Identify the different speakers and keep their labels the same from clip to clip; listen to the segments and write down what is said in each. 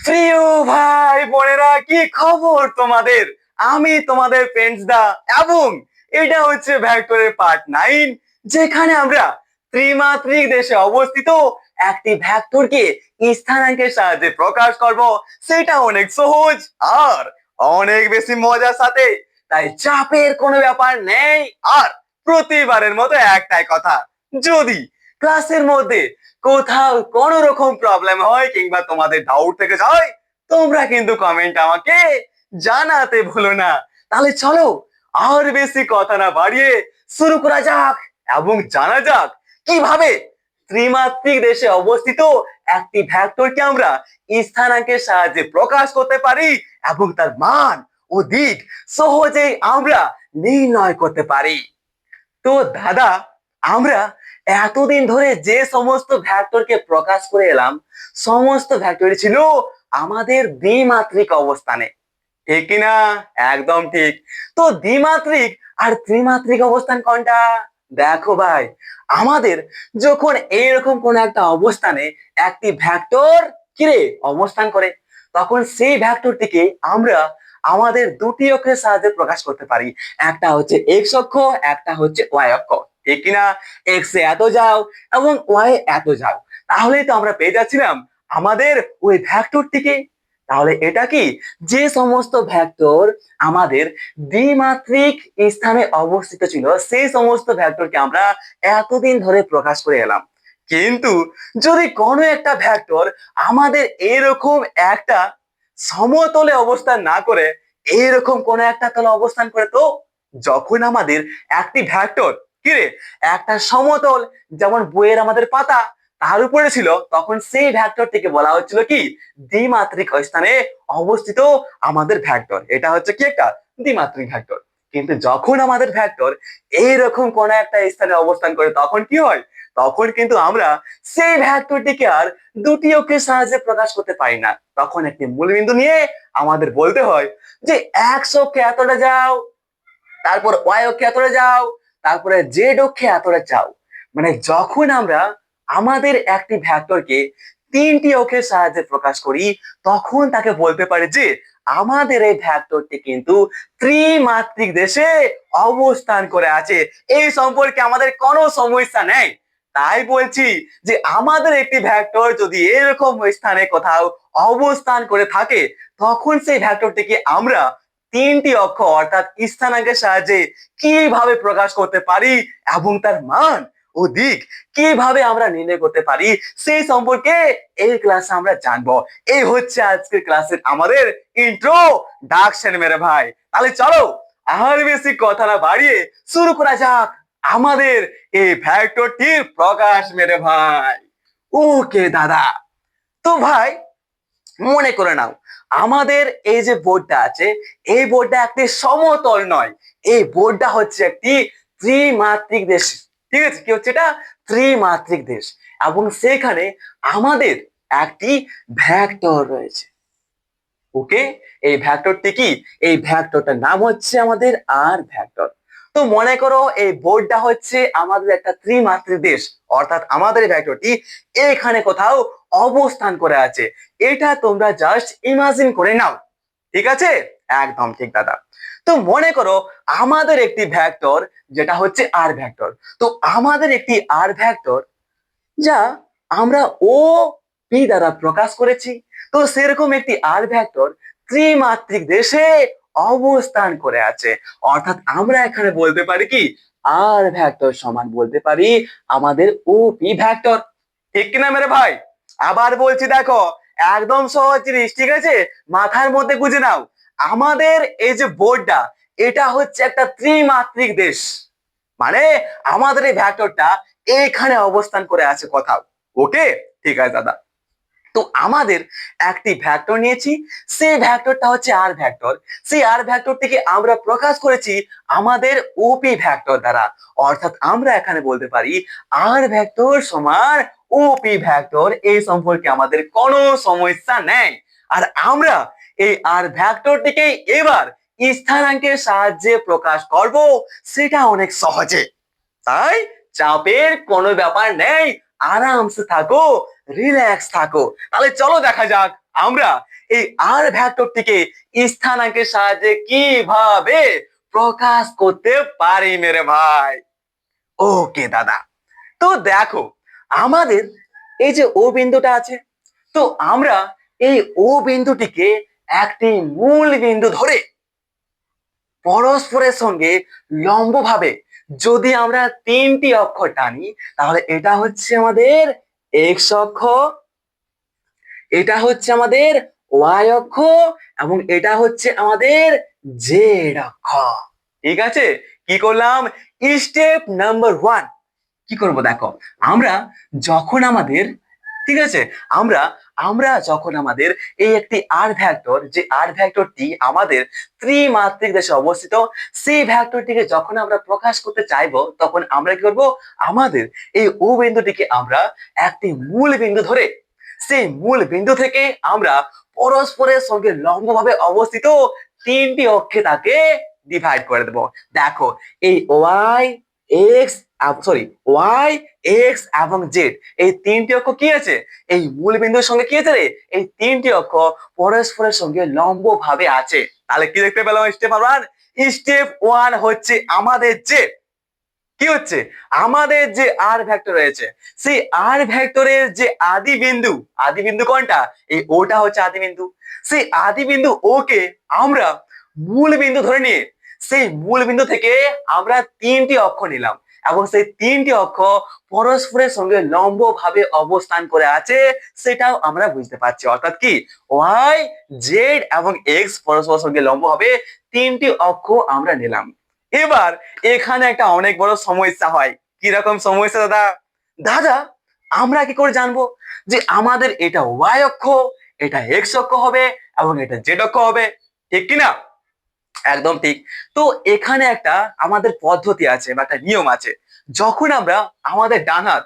Speaker 1: প্রিয় ভাই বোনেরা, কি খবর তোমাদের? আমি তোমাদের ফ্রেন্ডস দা, এবং এটা হচ্ছে ভেক্টরের পার্ট 9, যেখানে আমরা ত্রিমাত্রিক দেশে অবস্থিত একটি ভেক্টরকে স্থানাঙ্কের সাহায্যে প্রকাশ করব। সেটা অনেক সহজ আর অনেক বেশি মজার সাথে, তাই চাপের কোনো ব্যাপার নেই। আর প্রতিবারের মতো একটাই কথা, যদি ক্লাসের মধ্যে কোথাও কোনো রকম প্রবলেম হয় কিংবা তোমাদের ডাউট থেকে যায়, তোমরা কিন্তু কমেন্ট আমাকে জানাতে ভুলো না। তাহলে চলো আর বেশি কথা না বাড়িয়ে শুরু করা যাক এবং জানা যাক কিভাবে ত্রিমাত্রিক দেশে অবস্থিত একটি ভেক্টরকে আমরা স্থানাঙ্কের সাহায্যে প্রকাশ করতে পারি এবং তার মান ও দিক সহজেই আমরা নির্ণয় করতে পারি। তো দাদা, আমরা এতদিন ধরে যে সমস্ত ভেক্টরকে প্রকাশ করে এলাম, সমস্ত ভেক্টরই ছিল আমাদের দ্বিমাত্রিক অবস্থানে, ঠিক কিনা? একদম ঠিক। তো দ্বিমাত্রিক আর ত্রিমাত্রিক অবস্থান কোনটা? দেখো ভাই, আমাদের যখন এইরকম কোন একটা অবস্থানে একটি ভেক্টর কিরে অবস্থান করে, তখন সেই ভেক্টরটিকে আমরা আমাদের দুটি অক্ষের সাহায্যে প্রকাশ করতে পারি। একটা হচ্ছে এক্স অক্ষ, একটা হচ্ছে ওয়াই অক্ষ, ঠিক কিনা? এক্স এ এত যাও এবং ওয়াই এত যাও, তাহলেই তো আমরা পেয়ে যাচ্ছিলাম আমাদের ওই ভেক্টরটিকে। তাহলে এটা কি, যে সমস্ত ভেক্টর আমাদের দ্বিমাত্রিক স্থানে অবস্থিত ছিল, সেই সমস্ত ভেক্টরকে আমরা এতদিন ধরে প্রকাশ করে এলাম। কিন্তু যদি কোনো একটা ভেক্টর আমাদের এরকম একটা সমতলে অবস্থান না করে এইরকম কোন একটা তলে অবস্থান করে, তো যখন আমাদের একটি ভেক্টর কিরে একটা সমতল, যেমন বইয়ের আমাদের পাতা, তার উপরে ছিল, তখন সেই ভেক্টরটিকে বলা হচ্ছিল কি, দ্বিমাত্রিক স্থানে অবস্থিত আমাদের ভেক্টর। এটা হচ্ছে কি, একটা দ্বিমাত্রিক ভেক্টর। কিন্তু যখন আমাদের ভেক্টর এইরকম কোন একটা স্থানে অবস্থান করে, তখন কি হয়? তখন কিন্তু আমরা সেই ভেক্টরটিকে আর দুটি অক্ষের সাহায্যে প্রকাশ করতে পারি না। তখন একটি মূলবিন্দু নিয়ে আমাদের বলতে হয় যে এক্স অক্ষে এতটা যাও, তারপর ওয়াই অক্ষে এতটা যাও, তারপরে জেড অক্ষে এতটা যাও। মানে যখন আমরা আমাদের একটি ভেক্টরকে তিনটি অক্ষের সাহায্যে প্রকাশ করি, তখন তাকে বলতে পারে যে আমাদের এই ভেক্টরটি কিন্তু ত্রিমাত্রিক দেশে অবস্থান করে আছে। এই সম্পর্কে আমাদের কোনো সমস্যা নেই। তাই বলছি যে আমাদের একটি ভেক্টর যদি এরকম স্থানে কোথাও অবস্থান করে থাকে, তখন সেই ভেক্টরটিকে আমরা তিনটি অক্ষ অর্থাৎ স্থানাঙ্কের সাহায্যে কিভাবে প্রকাশ করতে পারি এবং তার মান ও দিক কিভাবে আমরা নির্ণয় করতে পারি, সেই সম্পর্কে এই ক্লাসে আমরা জানবো। এই হচ্ছে আজকের ক্লাসের আমাদের ইন্ট্রোডাকশন মেরে ভাই। তাহলে চলো আর বেশি কথা না বাড়িয়ে শুরু করা যাক আমাদের এই ভেক্টরটির প্রকাশ মেরে ভাই। ওকে দাদা, তো ভাই মনে করে নাও, আমাদের এই যে বোর্ডটা আছে, এই বোর্ডটা একটি সমতল নয়, এই বোর্ডটা হচ্ছে একটি ত্রিমাত্রিক দেশ। ঠিক আছে, কি হচ্ছে এটা? ত্রিমাত্রিক দেশ। এবং সেখানে আমাদের একটি ভেক্টর রয়েছে। ওকে, এই ভেক্টরটি কি? এই ভেক্টরটার নাম হচ্ছে আমাদের আর ভেক্টর। তো মনে করো এই বোর্ডটা হচ্ছে আমাদের একটা ত্রিমাত্রিক দেশ, অর্থাৎ আমাদের ভেক্টরটি এখানে কোথাও অবস্থান করে আছে। এটা তোমরা জাস্ট ইমাজিন করে নাও, ঠিক আছে? একদম ঠিক দাদা। তো মনে করো আমাদের একটি ভেক্টর, যেটা হচ্ছে আর ভেক্টর। তো আমাদের একটি আর ভেক্টর যা আমরা ও পি দ্বারা প্রকাশ করেছি। তো সেরকম একটি আর ভেক্টর ত্রিমাত্রিক দেশে অবস্থান করে আছে, অর্থাৎ আমরা এখানে বলতে পারি কি, আর ভেক্টর সমান বলতে পারি আমাদের ও পি ভেক্টর। ঠিক কিনা মেরে ভাই? আবার বলছি, দেখো একদম সহজ জিনিস, ঠিক আছে? মাথার মধ্যে গুঁজে নাও, আমাদের এই যে বোর্ডটা, এটা হচ্ছে একটা ত্রিমাত্রিক দেশ। মানে আমাদের এই ভেক্টরটা এখানে অবস্থান করে আছে কোথাও। ওকে, ঠিক আছে দাদা। তো আমাদের একটি ভেক্টর নিয়েছি, সেই ভেক্টরটা হচ্ছে আর ভেক্টর। সেই আর ভেক্টরটিকে আমরা প্রকাশ করেছি আমাদের ওপি ভেক্টর দ্বারা, অর্থাৎ আমরা এখানে বলতে পারি আর ভেক্টর সমান ওপি ভেক্টর। এই সম্পর্কে আমাদের কোনো সমস্যা নেই। আর আমরা এই আর ভেক্টরটিকে এবার স্থানাঙ্কের সাহায্যে প্রকাশ করব, সেটা অনেক সহজে। তাই চাপের কোনো ব্যাপার নেই, আরামসে থাকো, রিল্যাক্স থাকো। তাহলে চলো দেখা যাক আমরা এই আর ভেক্টরটিকে স্থানাঙ্কের সাহায্যে কিভাবে প্রকাশ করতে পারি মেরে ভাই। ওকে দাদা, তো দেখো আমাদের এই যে ও বিন্দুটা আছে, তো আমরা এই ও বিন্দুটিকে একটি মূল বিন্দু ধরে পরস্পরের সঙ্গে লম্বভাবে যদি আমরা তিনটি অক্ষর টানি, তাহলে এটা হচ্ছে আমাদের এক্স অক্ষ, এটা হচ্ছে আমাদের ওয়াই অক্ষ এবং এটা হচ্ছে আমাদের জেড অক্ষ। ঠিক আছে, কি করলাম? স্টেপ নাম্বার 1 কি করব দেখো, আমরা যখন আমাদের, ঠিক আছে, আমরা আমরা যখন আমাদের এই একটি আর ভেক্টর, যে আর ভেক্টরটি আমাদের ত্রিমাত্রিক দেশে অবস্থিত, সেই ভেক্টরটিকে যখন আমরা প্রকাশ করতে চাইবো, তখন আমরা কি করব? আমাদের এই ও বিন্দুটিকে আমরা একটি মূল বিন্দু ধরে সেই মূল বিন্দু থেকে আমরা পরস্পরের সঙ্গে লম্বভাবে অবস্থিত তিনটি অক্ষে তাকে ডিভাইড করে দেব। দেখো এই y x, sorry y x এবং জেড, এই তিনটি অক্ষ কি আছে? এই মূল বিন্দুর সঙ্গে কি আছে রে? এই তিনটি অক্ষ পরস্পরের সঙ্গে লম্বভাবে আছে। তাহলে কি দেখতে পেলাম? স্টেপ 1, স্টেপ 1 হচ্ছে আমাদের যে কি হচ্ছে, আমাদের যে আর ভেক্টর রয়েছে, সেই আর ভেক্টরের যে আদি বিন্দু, আদি বিন্দু কোনটা? এই ওটা হচ্ছে আদি বিন্দু। সেই আদি বিন্দু ওকে আমরা মূল বিন্দু ধরে নিয়ে সেই মূল বিন্দু থেকে আমরা তিনটি অক্ষ নিলাম এবং সেই তিনটি অক্ষ পরস্পরের সঙ্গে লম্বভাবে অবস্থান করে আছে, সেটাও আমরা বুঝতে পারছি। অর্থাৎ কি, ওয়াই জেড এবং এক্স পরস্পরের সঙ্গে লম্বভাবে তিনটি অক্ষ আমরা নিলাম। এবার এখানে একটা অনেক বড় সমস্যা হয়। কি রকম সমস্যা দাদা? দাদা আমরা কি করে জানবো যে আমাদের এটা ওয়াই অক্ষ, এটা এক্স অক্ষ হবে এবং এটা জেড অক্ষ হবে? ঠিক কিনা? একদম ঠিক। তো এখানে একটা আমাদের পদ্ধতি আছে বা একটা নিয়ম আছে। যখন আমরা আমাদের ডান হাত,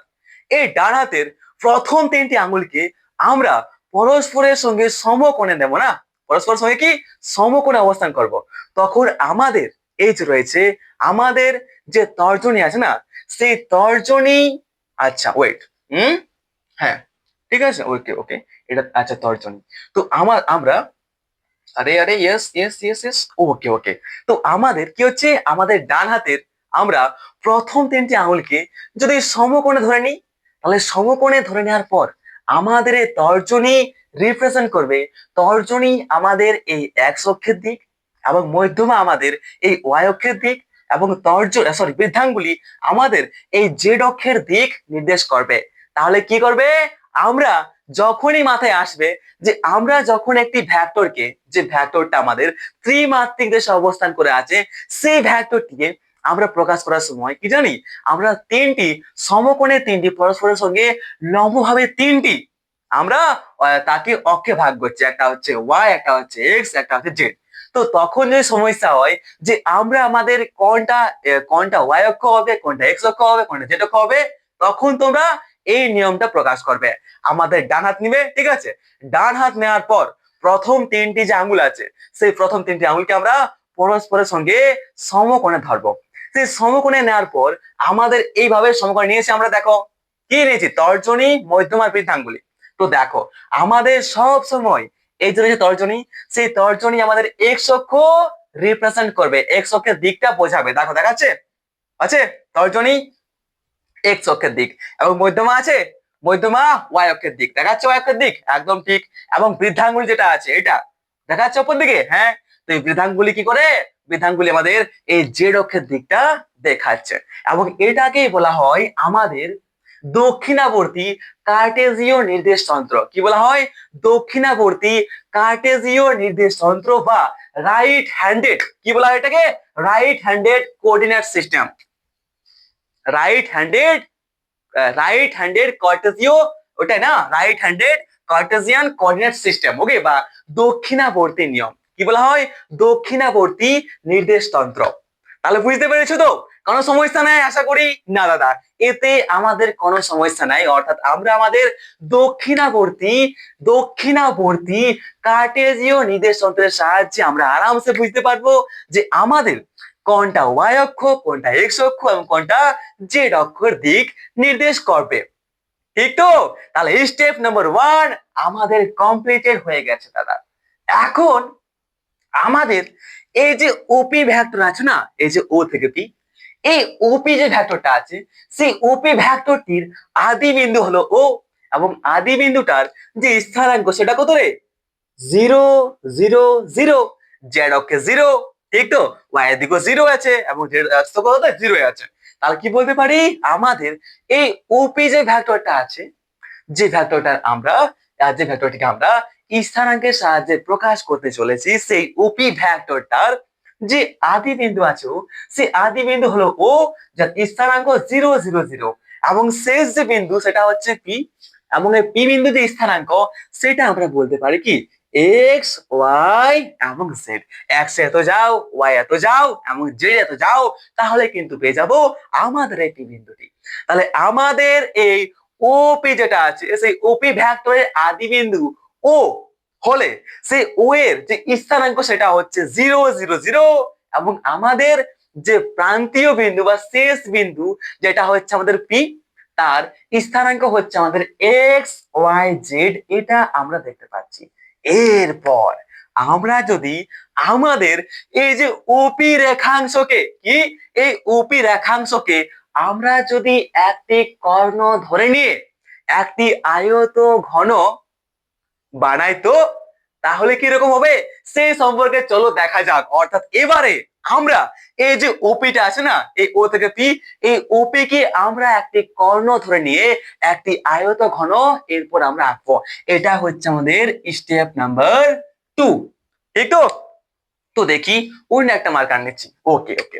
Speaker 1: এই ডান হাতের প্রথম তিনটি আঙুলকে আমরা পরস্পরের সঙ্গে সমকোণে দেব না, পরস্পরের সঙ্গে কি সমকোণে অবস্থান করব, তখন আমাদের এই যে রয়েছে আমাদের যে তর্জনী আছে না, সেই তর্জনী, আচ্ছা ওয়েট, হ্যাঁ ঠিক আছে, ওকে ওকে, এটা আচ্ছা তর্জনী। তো আমরা আরে আরে ইয়েস ইয়েস ইয়েস ইয়েস, ওকে ওকে। তো আমাদের কি হচ্ছে, আমাদের ডান হাতের আমরা প্রথম তিনটি আঙুলকে যদি সমকোণে ধরে নিই, তাহলে সমকোণে ধরে নেওয়ার পর আমাদের এই তর্জনী রিপ্রেজেন্ট করবে, তর্জনী আমাদের এই এক্স অক্ষের দিক এবং মধ্যমা আমাদের এই ওয়াই অক্ষের দিক এবং বৃদ্ধাঙ্গুলি আমাদের এই জেড অক্ষের দিক নির্দেশ করবে। তাহলে কি করবে, আমরা যখনই মাথায় আসবে যে আমরা যখন একটি ভেক্টরকে, যে ভেক্টরটা আমাদের ত্রিমাত্রিক দেশে অবস্থান করে আছে, সেই ভেক্টরটিকে আমরা প্রকাশ করার সময় কি জানি, আমরা তিনটি সমকোণে, তিনটি পরস্পরের সঙ্গে লম্বভাবে তিনটি আমরা তাকে অক্ষে ভাগ করছি, একটা হচ্ছে ওয়াই, একটা হচ্ছে এক্স, একটা হচ্ছে জেড। তো তখন যদি সমস্যা হয় যে আমরা আমাদের কোনটা ওয়াই অক্ষ হবে, কোনটা এক্স অক্ষ হবে, কোনটা জেড অক্ষ হবে, তখন তোমরা এই নিয়মটা প্রকাশ করবে। আমাদের ডান হাত নিবে, ঠিক আছে, ডান হাত নেওয়ার পর প্রথম তিনটি যে আঙ্গুল আছে, সেই প্রথম তিনটি আঙ্গুলকে আমরা পরস্পরের সঙ্গে সমকোণে ধরবো। সেই সমকোণে নেওয়ার পর আমাদের এইভাবে সমকোণে নিয়েছি আমরা, দেখো কি নিয়েছি, তর্জনী, মধ্যম আর বৃদ্ধাঙ্গুলি। তো দেখো আমাদের সব সময় এই যে তর্জনী, সেই তর্জনী আমাদের এক্স অক্ষ রিপ্রেজেন্ট করবে, এক্স অক্ষের দিকটা বোঝাবে। দেখো দেখাচ্ছে, আছে তর্জনী এক্স অক্ষের দিক, এবং মধ্যমা আছে, মধ্যমা ওয়াই অক্ষের দিক, দেখাচ্ছে ওয়াই অক্ষের দিক, একদম ঠিক। এবং বৃদ্ধাঙ্গুলি যেটা আছে এটা দেখাচ্ছে উপর দিকে, হ্যাঁ। তো এই বৃদ্ধাঙ্গুলি কি করে, বৃদ্ধাঙ্গুলি আমাদের এই জেড অক্ষের দিকটা দেখাচ্ছে, এবং এটাকেই বলা হয় আমাদের দক্ষিণাবর্তী কার্টেজীয় নির্দেশ তন্ত্র। কি বলা হয়? দক্ষিণাবর্তী কার্টেজীয় নির্দেশ তন্ত্র বা রাইট হ্যান্ডেড, কি বলা হয় এটাকে? Right handed coordinate system, right handed Cartesian, ওটাই না, right handed Cartesian coordinate system, okay, বা দক্ষিণাবর্তী নিয়ম। কি বলা হয়? দক্ষিণাবর্তী নির্দেশ তন্ত্র। তাহলে বুঝতে পেরেছো তো? কোনো সমস্যা নাই আশা করি? না দাদা, এতে আমাদের কোনো সমস্যা নাই। অর্থাৎ আমরা আমাদের দক্ষিণাবর্তী কার্টেজীয় নির্দেশ তন্ত্রের সাহায্যে আমরা আরামসে বুঝতে পারবো যে আমাদের কোনটা ওয়াই অক্ষ, কোনটা এক্স অক্ষ এবং কোনটা জেড অক্ষের দিক নির্দেশ করবে। ঠিক তো? তাহলে স্টেপ নাম্বার 1 আমাদের কমপ্লিটেড হয়ে গেছে দাদা। এখন আমাদের এই যে ওপি ভেক্টর আছে না, এই যে ও থেকে পি, এই ওপি যে ভেক্টরটা আছে, সেই ওপি ভেক্টরটির আদি বিন্দু হলো ও, এবং আদি বিন্দুটার যে স্থানাঙ্ক সেটা কত রে? 0 0 0। জেড অক্ষে 0, ঠিক তো? ওয়াই এর দিকেও 0 আছে এবং জেড অক্ষ কত 0 আছে। তাহলে কি বলতে পারি? আমাদের এই ওপি যে ভেক্টরটা আছে, যে ভেক্টরটার আমরা যে ভেক্টরটিকে আমরা স্থানাঙ্কের সাহায্যে প্রকাশ করতে চলেছি, সেই ওপি ভেক্টরটার যে আদি বিন্দু আছে সেই আদি বিন্দু হলো ও, যার স্থানাঙ্ক 0 0 0, এবং শেষ যে বিন্দু সেটা হচ্ছে পি, এবং এই পি বিন্দু যে স্থানাঙ্ক সেটা আমরা বলতে পারি কি এক্স ওয়াই এবং জেড। এক্স এত যাও, ওয়াই এত যাও এবং জেড এত যাও, তাহলে কিন্তু পেয়ে যাব আমাদের এই পি বিন্দুটি। তাহলে আমাদের এই ওপি যেটা আছে, সেই ওপি ভেক্টরের আদি বিন্দু ও হলে সেই ও এর যে স্থানাঙ্ক সেটা হচ্ছে 0 0 0, এবং আমাদের যে প্রান্তীয় বিন্দু বা শেষ বিন্দু যেটা হচ্ছে আমাদের পি, তার স্থানাঙ্ক হচ্ছে আমাদের এক্স ওয়াই জেড, এটা আমরা দেখতে পাচ্ছি। এরপর আমরা যদি আমাদের এই যে ওপি রেখাংশকে কি এই ওপি রেখাংশকে আমরা যদি একটি কর্ণ ধরে নিয়ে একটি আয়ত ঘন বানাই, তো তাহলে কি রকম হবে সেই সম্পর্কে চলো দেখা যাক। অর্থাৎ এবারে আমরা এই যে ওপিটা আছে না, এই ও থেকে পি, এই ওপি কে আমরা একটি কর্ণ ধরে নিয়ে একটি আয়ত ঘন এরপর আমরা আঁকবো। এটা হচ্ছে আমাদের স্টেপ নাম্বার 2, ঠিক তো? তো দেখি অন্য একটা মার্কার নিচ্ছি। ওকে ওকে,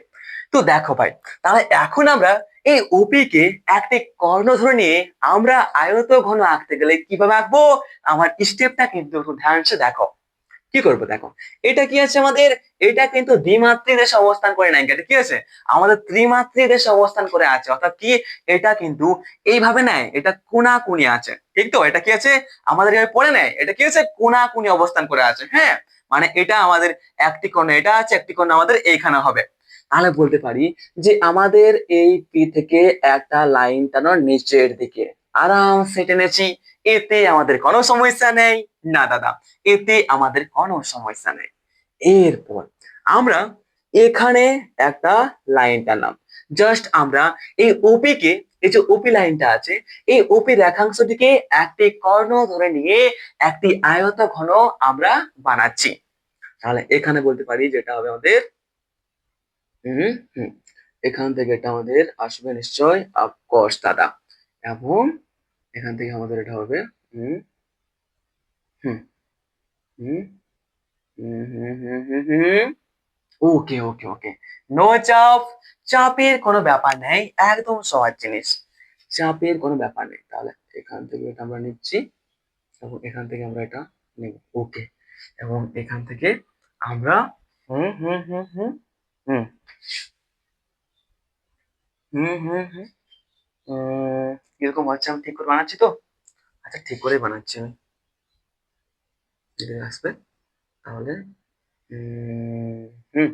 Speaker 1: তো দেখো ভাই, তাহলে এখন আমরা এই ওপি কে একটি কর্ণ ধরে নিয়ে আমরা আয়ত ঘন আঁকতে গেলে কিভাবে আঁকবো, আমার স্টেপটা কিন্তু একটু ধ্যানসে দেখো। কি করবো দেখো, এটা কি আছে আমাদের, এটা কিন্তু দ্বিমাত্রিক দেশে অবস্থান করে নাই, এটা কি আছে আমাদের ত্রিমাত্রিক দেশে অবস্থান করে আছে। অর্থাৎ কি এটা কিন্তু এইভাবে নেয়, এটা কোণাকুনি আছে, ঠিক তো? এটা কি আছে আমাদের এভাবে পড়ে নেয়, এটা কি আছে কোণাকুনি অবস্থান করে আছে। হ্যাঁ, মানে এটা আমাদের একটি কোণ এটা আছে, একটি কোণ আমাদের এইখানে হবে। তাহলে বলতে পারি যে আমাদের এই পি থেকে একটা লাইন টানার নিচের দিকে আরামসে টেনেছি, এতে আমাদের কোনো সমস্যা নেই না দাদা, এতে আমাদের কোনো সমস্যা নেই। এরপর আমরা এখানে একটা লাইন টানলাম, জাস্ট আমরা এই ওপি কে, এই যে ওপি লাইনটা আছে, এই ওপি রেখাংশটিকে একটি কর্ণ ধরে নিয়ে একটি আয়ত ঘন আমরা বানাচ্ছি। তাহলে এখানে বলতে পারি যেটা হবে আমাদের হুম হুম এখান থেকে এটা আমাদের আসবে নিশ্চয় অফকোর্স দাদা, এবং এখান থেকে আমাদের এটা হবে হুম হুম হুম হুম হুম হুম হুম হুম। ওকে ওকে ওকে, নো চাপ, চাপের কোনো ব্যাপার নেই, একদম সহজ জিনিস, চাপের কোনো ব্যাপার নেই। তাহলে এখান থেকে এটা আমরা নিচ্ছি এবং এখান থেকে আমরা এটা নেব। ওকে, এবং এখান থেকে আমরা হুম হুম হুম হুম হুম হুম হুম হুম কিরকম হচ্ছে আমি ঠিক করে বানাচ্ছি তো? আচ্ছা, ঠিক করে বানাচ্ছি আমি, যেটা আসবে। তাহলে হুম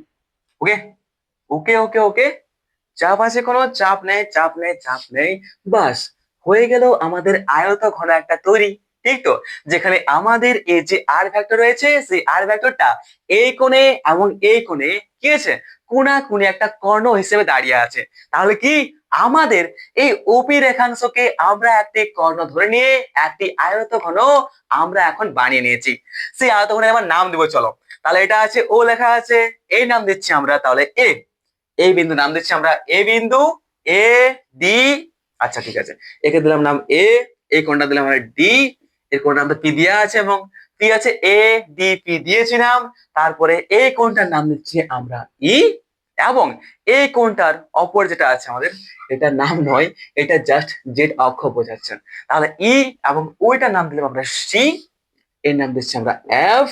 Speaker 1: ওকে ওকে ওকে ওকে, চাপ আছে কোনো চাপ নেই, চাপ নেই, চাপ নেই। বাস হয়ে গেল আমাদের আয়ত ঘন একটা তৈরি, ঠিক তো? যেখানে আমাদের এই যে আর ভেক্টর রয়েছে, সেই আর ভেক্টরটা এই কোণে এবং এই কোণে কি আছে কোণাকুণি একটা কর্ণ হিসেবে দাঁড়িয়ে আছে। তাহলে কি আমাদের এই ওপি রেখাংশকে আমরা একটি কর্ণ ধরে নিয়ে একটি আয়ত ঘন আমরা এখন বানিয়ে নিয়েছি। সেই আয়ত ঘনের আমার নাম দেবো চলো। তাহলে এটা আছে ও লেখা আছে, এই নাম দিচ্ছি আমরা তাহলে এ, এই বিন্দু নাম দিচ্ছি আমরা এ বিন্দু, এ ডি। আচ্ছা ঠিক আছে, একে দিলাম নাম এ, এই কোণটা দিলাম আমরা ডি, এর কোণটা আমরা পি দেওয়া আছে এবং পি আছে এ ডি পি দিয়েছি নাম। তারপরে এই কোণটার নাম দিচ্ছি আমরা ই, এবং এই কোণটার অপর যেটা আছে আমাদের, এটার নাম নয়, এটা জাস্ট জেড অক্ষ বোঝাচ্ছে। তাহলে ই এবং ওইটার নাম দিলাম আমরা সি, এর নাম দিচ্ছি আমরা এফ।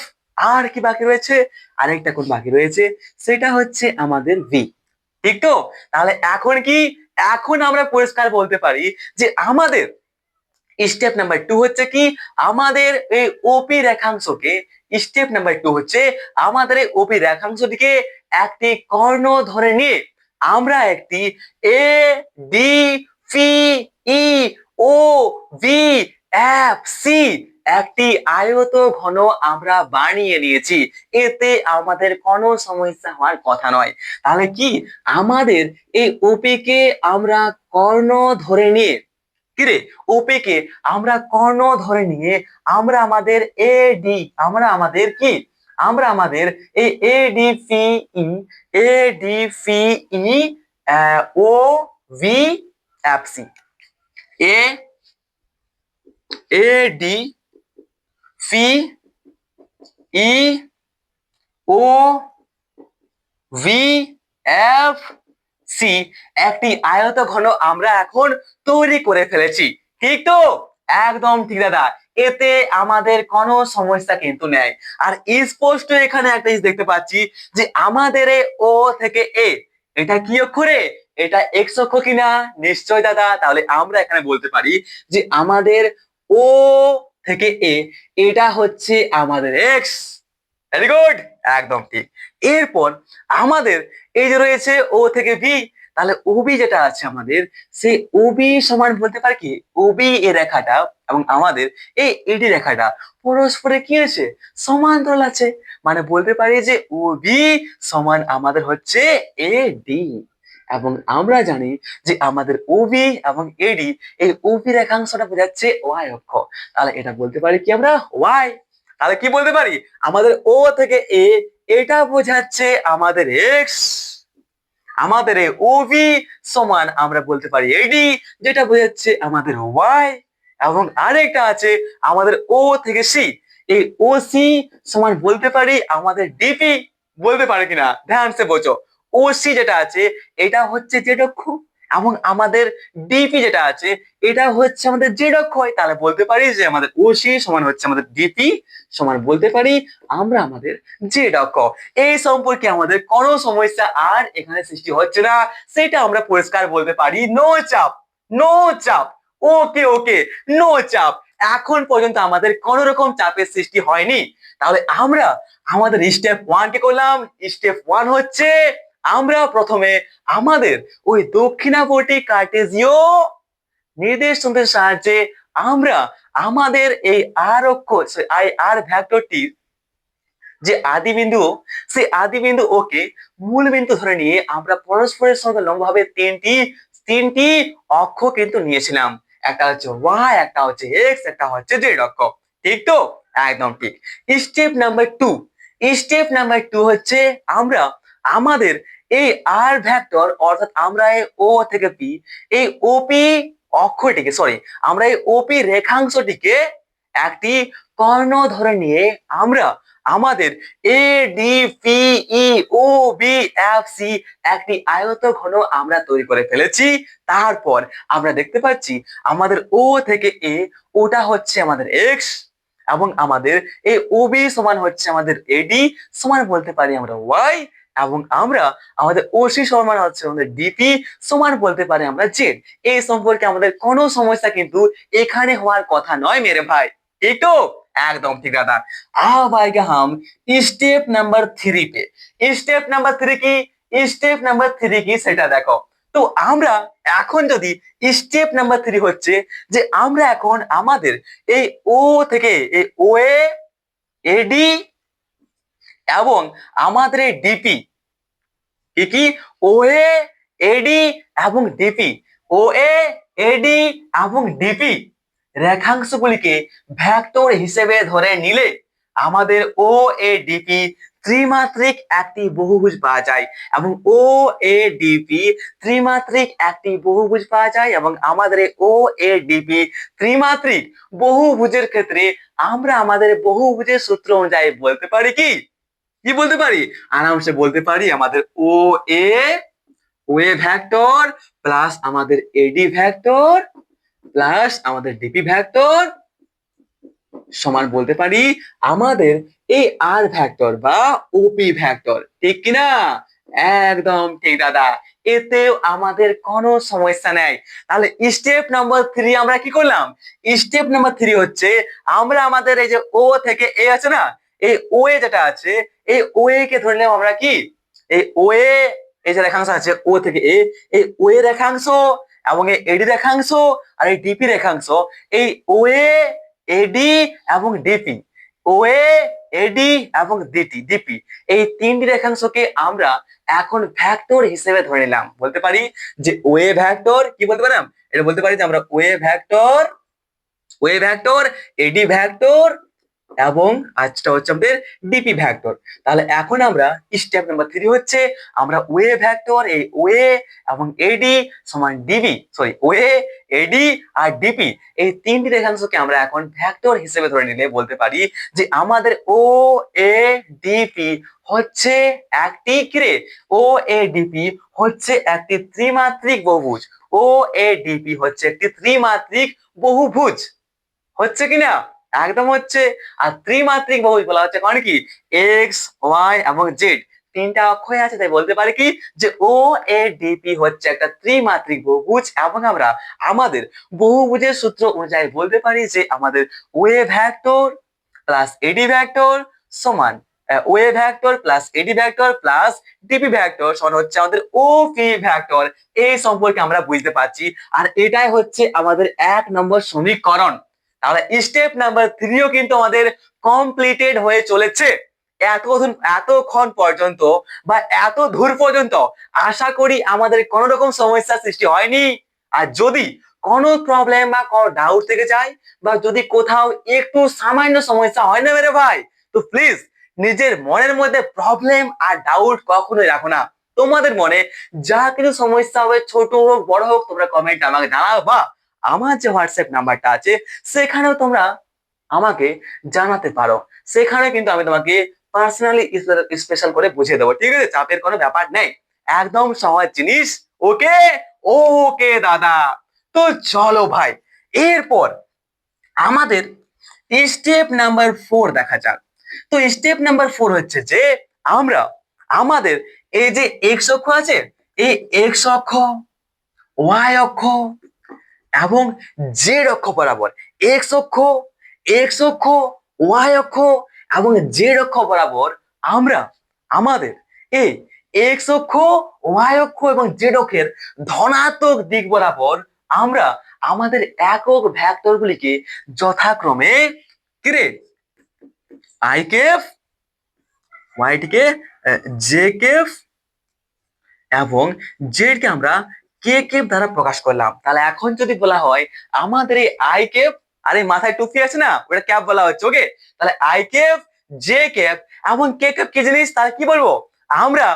Speaker 1: আর কি বাকি রয়েছে, আরেকটা কোণ বাকি রয়েছে, সেটা হচ্ছে আমাদের ভি, ঠিক তো? তাহলে এখন কি, এখন আমরা পরিষ্কার বলতে পারি যে আমাদের স্টেপ নাম্বার 2 হচ্ছে কি, আমাদের এই ওপি রেখাংশকে, স্টেপ নাম্বার 2 হচ্ছে আমাদের এই ওপি রেখাংশটিকে একটি কর্ণ ধরে নিয়ে আমরা একটি A D P E O B F C একটি আয়ত ঘন আমরা বানিয়ে নিয়েছি, এতে আমাদের কোনো সমস্যা হওয়ার কথা নয়। তাহলে কি আমাদের এই ওপি কে আমরা কর্ণ ধরে নিয়ে, কিরে ওপি কে আমরা কর্ণ ধরে নিয়ে আমরা আমাদের এডি, আমরা আমাদের কি, আমরা আমাদের এই এডিফিই ও ভি এফ সি এডি ফি ই ও ভি এফ সি একটি আয়ত ঘন আমরা এখন তৈরি করে ফেলেছি, ঠিক তো? একদম ঠিক দাদা, এতে আমাদের কোনো সমস্যা কিন্তু নেই। আর স্পষ্ট এখানে একটা জিনিস দেখতে পাচ্ছি যে আমাদের এই ও থেকে এ, এটা কি অক্ষরে, এটা এক্স অক্ষ কিনা? নিশ্চয় দাদা। তাহলে আমরা এখানে বলতে পারি যে আমাদের ও থেকে এ, এটা হচ্ছে আমাদের এক্স। ভেরি গুড, একদম ঠিক। এরপর আমাদের এই যে রয়েছে ও থেকে ভি, তাহলে ওবি যেটা আছে আমাদের, সেই ওবি সমান বলতে পারি কি, ওবি এ রেখাটা এবং আমাদের এই এডি রেখাটা পরস্পরে কি আছে, সমান্তরাল আছে। মানে বলতে পারি যে ওবি সমান আমাদের হচ্ছে এডি, এবং আমরা জানি যে আমাদের ওবি এবং এডি, এই ওবি রেখাংশটা বোঝাচ্ছে ওয়াই অক্ষ। তাহলে এটা বলতে পারি কি আমরা ওয়াই। তাহলে কি বলতে পারি, আমাদের ও থেকে এ, এটা বোঝাচ্ছে আমাদের এক্স, আমাদের এই ওভি সমান আমরা বলতে পারি এডি, যেটা বোঝাচ্ছে আমাদের ওয়াই। এবং আরেকটা আছে আমাদের ও থেকে সি, এই ও সি সমান বলতে পারি আমাদের ডিপি। বলতে পারি কিনা ধ্যান সে বোঝো। ও সি যেটা আছে এটা হচ্ছে জেড অক্ষ, এবং আমাদের ডিপি যেটা আছে এটা হচ্ছে আমাদের জেড অক্ষ। তাহলে বলতে পারি যে আমাদের ও সি সমান হচ্ছে আমাদের ডিপি, সমান বলতে পারি আমরা আমাদের জেড অক্ষ। এই সম্পর্কে আমাদের কোনো সমস্যা আর এখানে সৃষ্টি হচ্ছে না, সেটা আমরা পরিষ্কার বলতে পারি নো চাপ, নো চাপ। ওকে ওকে, নো চাপ। এখন পর্যন্ত আমাদের কোন রকম চাপের সৃষ্টি হয়নি। তাহলে আমরা আমাদের স্টেপ ওয়ান কে করলাম। স্টেপ ওয়ান হচ্ছে আমরা প্রথমে আমাদের ওই দক্ষিণাবর্তী কার্টেজীয় নির্দেশনের সাহায্যে আমরা আমাদের এই আর অক্ষ, আর ভেক্টরটি যে আদি বিন্দু, সেই আদি বিন্দু ওকে মূল বিন্দু ধরে নিয়ে আমরা পরস্পরের সঙ্গে লম্বভাবে তিনটি অক্ষ কিন্তু নিয়েছিলাম। একটা হচ্ছে ওয়াই, একটা হচ্ছে এক্স, একটা হচ্ছে জেড অক্ষ। ঠিক তো? একদম ঠিক। Step number two, step number two হচ্ছে আমরা আমাদের এই আর ভেক্টর, অর্থাৎ আমরা এই ও থেকে পি, এই ওপি অক্ষটিকে, সরি, আমরা এই ওপি রেখাংশটিকে একটি কর্ণ ধরে নিয়ে আমরা আমাদের A D P E O B F C একটি আয়ত ঘন আমরা তৈরি করে ফেলেছি। তারপর আমরা দেখতে পাচ্ছি আমাদের ও থেকে এ, ওটা হচ্ছে আমাদের এক্স, এবং আমাদের এই ওবি সমান হচ্ছে আমাদের এডি, সমান বলতে পারি আমরা ওয়াই, এবং আমরা আমাদের ওসি সমান হচ্ছে আমাদের ডিপি, সমান বলতে পারি আমরা জেড। এই সম্পর্কে আমাদের কোনো সমস্যা কিন্তু এখানে হওয়ার কথা নয় মেরে ভাই। ঠিক তো? একদম ঠিক দাদা। अब आएगा हम স্টেপ নাম্বার 3 पे। স্টেপ নাম্বার 3 কি? স্টেপ নাম্বার 3 কি সেটা দেখো। তো আমরা এখন যদি স্টেপ নাম্বার 3 হচ্ছে যে আমরা এখন আমাদের এই ও থেকে এই ও এ, এডি এবং আমাদের এই ডিপি, কি ও এ, এডি এবং ডিপি, ও এ, এডি এবং ডিপি রেখাংশগুলিকে ভেক্টর হিসেবে ধরে নিলে আমাদের ও এ ডিপি ত্রিমাত্রিক একটি বহুভুজ পাওয়া যায়, এবং ও এ ডিপি ত্রিমাত্রিক একটি বহুভুজ পাওয়া যায়, এবং আমাদের ও এ ডিপি ত্রিমাত্রিক বহুভুজের ক্ষেত্রে আমরা আমাদের বহুভুজের সূত্র অনুযায়ী বলতে পারি কি, কি বলতে পারি, আরামসে বলতে পারি আমাদের ও এ, ও এ ভেক্টর প্লাস আমাদের এডি ভেক্টর প্লাস আমাদের ডিপি ভেক্টর সমান বলতে পারি আমাদের এই আর ভেক্টর বা ওপি ভেক্টর। ঠিক কিনা? একদম ঠিক দাদা, এতেও আমাদের কোনো সমস্যা নেই। তাহলে স্টেপ নাম্বার 3 আমরা কি করলাম? স্টেপ নাম্বার 3 হচ্ছে আমরা আমাদের এই যে ও থেকে এ আছে না, এই ও এ যেটা আছে, এই ও এ কে ধরে নিলাম আমরা কি, এই ও এ, এই যে রেখাংশ আছে ও থেকে এ, এই ও এ রেখাংশ এবং এই এডি রেখাংশ আর এই ডিপি রেখাংশ, এই ও এ, এডি এবং ডিপি, ও এ, এডি এবং ডিপি, এই তিনটি রেখাংশকে আমরা এখন ভেক্টর হিসেবে ধরে নিলাম। বলতে পারি যে ও এ ভেক্টর, কি বলতে পারলাম, এটা বলতে পারি যে আমরা ও এ ভেক্টর, এডি ভেক্টর এবং আজটা হচ্ছে আমাদের ডিপি ভেক্টর। তাহলে এখন আমরা স্টেপ নাম্বার 3 হচ্ছে আমরা ওয়ে ভেক্টর, এই ওয়ে এবং এডি সমান ডিবি, সরি ওয়ে, এডি আর ডিপি, এই তিনটি রেখাংশকে আমরা এখন ভেক্টর হিসেবে ধরে নিলে বলতে পারি যে আমাদের ও এ ডিপি হচ্ছে একটি কিরে, ও এ ডিপি হচ্ছে একটি ত্রিমাত্রিক বহুভুজ, ও এ ডিপি হচ্ছে একটি ত্রিমাত্রিক বহুভুজ, হচ্ছে কিনা, একদম হচ্ছে। আর ত্রিমাত্রিক বহুভুজ বলা হচ্ছে কারণ কি এক্স ওয়াই এবং জেড তিনটা অক্ষয় আছে, তাই বলতে পারি কি যে ও এ ডিপি হচ্ছে একটা ত্রিমাত্রিক বহুভুজ। এবং আমরা আমাদের বহুভুজের সূত্র অনুযায়ী বলতে পারি যে আমাদের ওয়ে ভেক্টর প্লাস এডি ভেক্টর সমান ওয়ে vector plus AD vector plus DP vector সমান হচ্ছে আমাদের ও পি ভেক্টর। এই সম্পর্কে আমরা বুঝতে পারছি, আর এটাই হচ্ছে আমাদের 1 নম্বর সমীকরণ। তাহলে স্টেপ নাম্বার 3ও কিন্তু আমাদের কমপ্লিটেড হয়ে চলেছে। এতক্ষণ পর্যন্ত বা এত দূর পর্যন্ত আশা করি আমাদের কোনো রকম সমস্যার সৃষ্টি হয়নি। আর যদি কোনো প্রবলেম বা কোনো ডাউট থেকে যায় বা যদি কোথাও একটু সামান্য সমস্যা হয় না মেরে ভাই, তো প্লিজ নিজের মনের মধ্যে প্রবলেম আর ডাউট কখনোই রাখো না। তোমাদের মনে যা কিছু সমস্যা হবে, ছোট হোক বড় হোক, তোমরা কমেন্ট আমাকে জানাও বা আমার যে হোয়াটসঅ্যাপ নাম্বারটা আছে সেখানেও তোমরা আমাকে জানাতে পারো। সেখানে কিন্তু আমি তোমাকে পার্সোনালি স্পেশাল করে বুঝিয়ে দেবো, ঠিক আছে? চাপের কোনো ব্যাপার নেই, একদম সহজ জিনিস। ওকে, ওকে দাদা। তো চলো ভাই, এরপর আমাদের স্টেপ নাম্বার 4 দেখা যাক। তো স্টেপ নাম্বার 4 হচ্ছে যে আমরা আমাদের এই যে এক্স অক্ষ আছে, এই এক্স অক্ষ, ওয়াই অক্ষ এবং জেড অক্ষ বরাবর, এক্স অক্ষ, ওয়াই অক্ষ এবং জেড অক্ষ বরাবর আমরা আমাদের এই এক্স অক্ষ, ওয়াই অক্ষ এবং জেড অক্ষের ধনাত্মক দিক বরাবর আমরা আমাদের একক ভেক্টর গুলিকে যথাক্রমে কিরে আই কেফ, ওয়াই টিকে জে কেফ এবং জেড কে আমরা কে কেপ দ্বারা প্রকাশ করলাম। তাহলে এখন যদি বলা হয় আমাদের এই আই কেপ, আর এই মাথায় টুপি আছে না, ওটা ক্যাপ বলা হচ্ছে। ওকে, তাহলে আই কেপ, জে কেপ এবং কে কেপ কি জিনিস, তাহলে কি বলবো, আমরা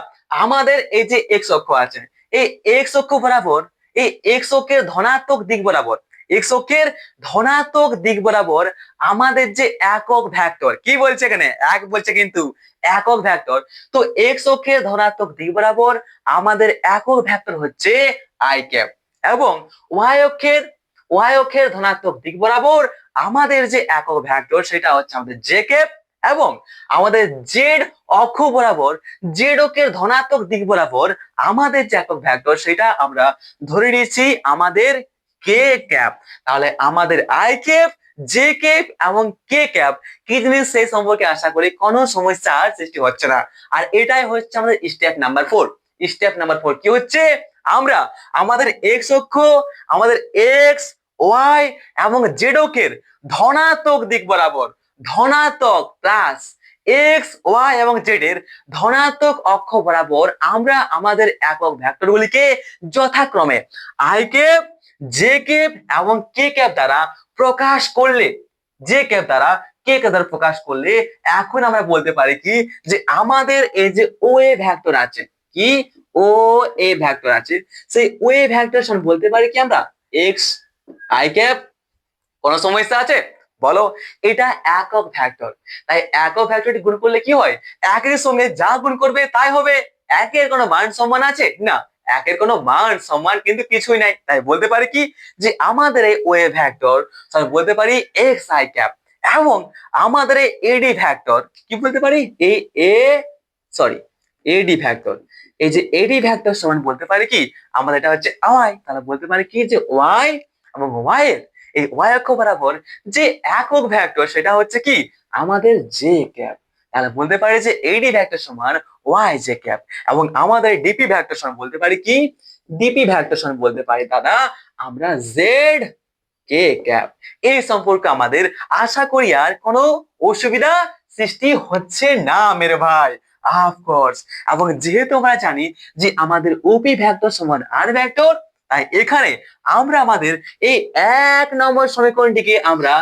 Speaker 1: আমাদের এই যে এক্স অক্ষ আছে, এই এক্স অক্ষ বরাবর, এই এক্স অক্ষের ধনাত্মক দিক বরাবর, এক্স অক্ষের ধনাত্মক দিক বরাবর আমাদের যে একক ভেক্টর, কি বলছে এখানে এক বলছে কিন্তু একক ভেক্টর, তো এক্স অক্ষের ধনাত্মক দিক বরাবর আমাদের একক ভেক্টর হচ্ছে আই ক্যাপ এবং ওয়াই অক্ষের ধনাত্মক দিক বরাবর আমাদের যে একক ভেক্টর সেটা হচ্ছে আমাদের জে ক্যাপ এবং আমাদের জেড অক্ষ বরাবর, জেড অক্ষের ধনাত্মক দিক বরাবর আমাদের যে একক ভেক্টর সেটা আমরা ধরে নিয়েছি আমাদের কে ক্যাপ। তাহলে আমাদের আই ক্যাপ, জে ক্যাপ এবং কে ক্যাপ কি জিনিস সেই সম্পর্কে আশা করি কোনো সমস্যা আর সৃষ্টি হচ্ছে না। আর এটাই হচ্ছে আমাদের স্টেপ নাম্বার 4। স্টেপ নাম্বার 4 কি হচ্ছে, আমরা আমাদের এক্স অক্ষ, আমাদের এক্স, ওয়াই এবং জেড অক্ষের ধনাত্মক দিক বরাবর, ধনাত্মক প্লাস এক্স, ওয়াই এবং জেড এর ধনাত্মক অক্ষ বরাবর আমরা আমাদের একক ভেক্টরগুলিকে যথাক্রমে আই ক্যাপ, জে ক্যাপ এবং কে ক্যাপ দ্বারা প্রকাশ করলে, জে ক্যাপ দ্বারা কে ক্যাপ দ্বারা প্রকাশ করলে এখন আমরা বলতে পারি কি যে আমাদের এই যে ও এ ভেক্টর আছে, কি ও এ ভেক্টর আছে, সেই ও এ ভেক্টর সমান বলতে পারি কি আমরা এক্স আই ক্যাপ। কোন সমস্যা আছে বলো? এটা একক ভেক্টর, তাই একক ভেক্টরটি গুণ করলে কি হয়, একের সঙ্গে যা গুণ করবে তাই হবে। একের কোনো মান সম্মান আছে না, একের কোনো মান সম্মান কিন্তু কিছুই নাই, তাই বলতে পারি কি যে আমাদের এই ও এ ভেক্টর বলতে পারি এক্স আই ক্যাপ এবং আমাদের এই এডি ভেক্টর কি বলতে পারি এই এ সরি এডি ভেক্টর, এই যে এডি ভেক্টর সমান বলতে পারি কি আমাদের এটা হচ্ছে ওয়াই, তাহলে বলতে পারি কি যে ওয়াই এবং ওয়াই এর এই ওয়াই অক্ষ বরাবর যে একক ভেক্টর সেটা হচ্ছে কি আমাদের জে ক্যাপ। তাহলে বলতে পারি যে এডি ভেক্টর সমান ওয়াই জে ক্যাপ এবং আমাদের ডিপি ভেক্টর সমান বলতে পারি কি ডিপি ভ্যাক্টর বলতে পারি দাদা আমরা জেড কে ক্যাপ। এই সম্পর্কে আমাদের আশা করি আর কোনো অসুবিধা সৃষ্টি হচ্ছে না মেরে ভাই, অফকোর্স। এবং যেহেতু আমরা জানি যে আমাদের ওপি ভেক্টর সমান আর ভেক্টর, তাই এখানে আমরা আমাদের এই 1 নম্বর সমীকরণটিকে আমরা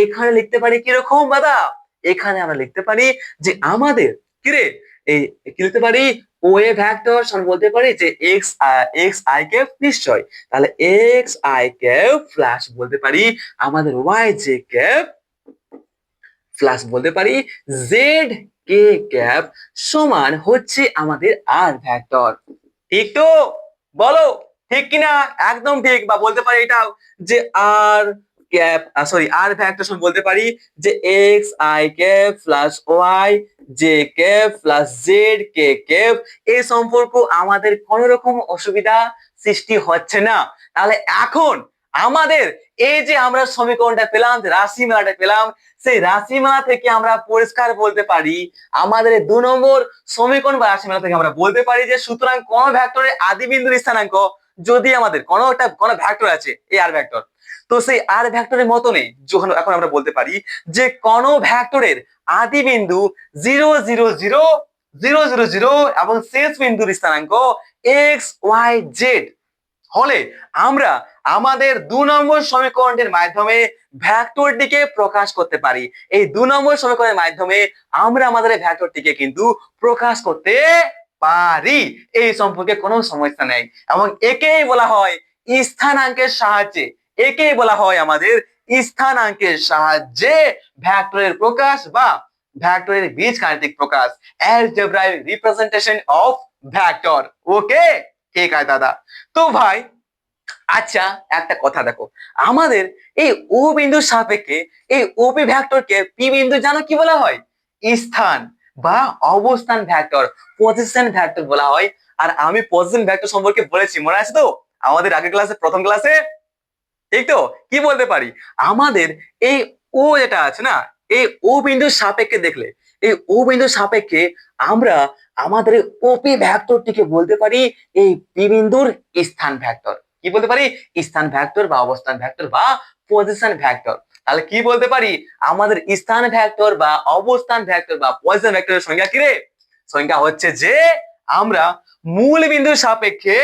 Speaker 1: এখানে লিখতে পারি কিরকম দাদা? এখানে আমরা লিখতে পারি যে আমাদের কিরে এই কি লিখতে পারি, ও এ ভেক্টর সমান বলতে পারি যে এক্স এক্স আই ক্যাপ নিশ্চয়, তাহলে এক্স আই ক্যাপ প্লাস বলতে পারি আমাদের ওয়াই জে ক্যাপ প্লাস বলতে পারি জেড কে ক্যাপ সমান হচ্ছে আমাদের আর ভেক্টর। ঠিক তো? বলো ঠিক কিনা? একদম ঠিক। বা বলতে পারি এটাও যে r cap sorry r vector সমান বলতে পারি যে x i cap plus y j cap plus z k cap. এই সম্পর্ক আমাদের কোন রকম অসুবিধা সৃষ্টি হচ্ছে না। তাহলে এখন আমাদের এই যে আমরা সমীকরণটা পেলাম, যে রাশিমালাটা পেলাম, সেই রাশিমালা থেকে আমরা পরিষ্কার বলতে পারি আমাদের 2 নম্বর সমীকরণ বা রাশিমালা থেকে আমরা বলতে পারি যে সুতরাং কোন ভেক্টরের আদি বিন্দুর স্থানাঙ্ক, যদি আমাদের কোন ভেক্টর আছে এই আর ভেক্টর, তো সেই আর ভেক্টরের মতনই যখন এখন আমরা বলতে পারি যে কোন ভেক্টরের আদি বিন্দু 0 0 0 0 0 0 এবং শেষ বিন্দুর স্থানাঙ্ক এক্স ওয়াই জেড হলে আমরা আমাদের 2 নম্বর সমীকরণের মাধ্যমে ভেক্টরটিকে প্রকাশ করতে পারি। এই 2 নম্বর সমীকরণের মাধ্যমে আমরা আমাদের ভেক্টরটিকে কিন্তু প্রকাশ করতে পারি। এই সম্পর্কে কোনো সমস্যা নেই এবং একেই বলা হয় স্থানাঙ্কের সাহায্যে, একেই বলা হয় আমাদের স্থানাঙ্কের সাহায্যে ভেক্টরের প্রকাশ বা ভেক্টরের বীজগাণিতিক প্রকাশ, algebraic representation of vector. Okay, ঠিক আছে দাদা। তো ভাই আচ্ছা একটা কথা দেখো, আমাদের এই ও বিন্দুর সাপেক্ষে এই ওপি ভেক্টরকে পি বিন্দু জানো কি বলা হয়? স্থান বা অবস্থান ভেক্টর, পজিশন ভেক্টর বলা হয়। আর আমি পজিশন ভেক্টর সম্পর্কে বলেছি, মনে আছে তো আমাদের আগের ক্লাসে, প্রথম ক্লাসে? ঠিক তো? কি বলতে পারি আমাদের এই ও যেটা আছে না, এই ও বিন্দুর সাপেক্ষে দেখলে, এই ও বিন্দুর সাপেক্ষে আমরা আমাদের ওপি ভেক্টরটিকে বলতে পারি এই পি বিন্দুর স্থান ভেক্টর। কি বলতে পারি? স্থান ভেক্টর বা অবস্থান ভেক্টর বা পজিশন ভেক্টর। তাহলে কি বলতে পারি আমাদের স্থান ভেক্টর বা অবস্থান ভেক্টর বা পজিশন ভেক্টরের সংজ্ঞা কি রে? সংজ্ঞা হচ্ছে যে আমরা মূল বিন্দুর সাপেক্ষে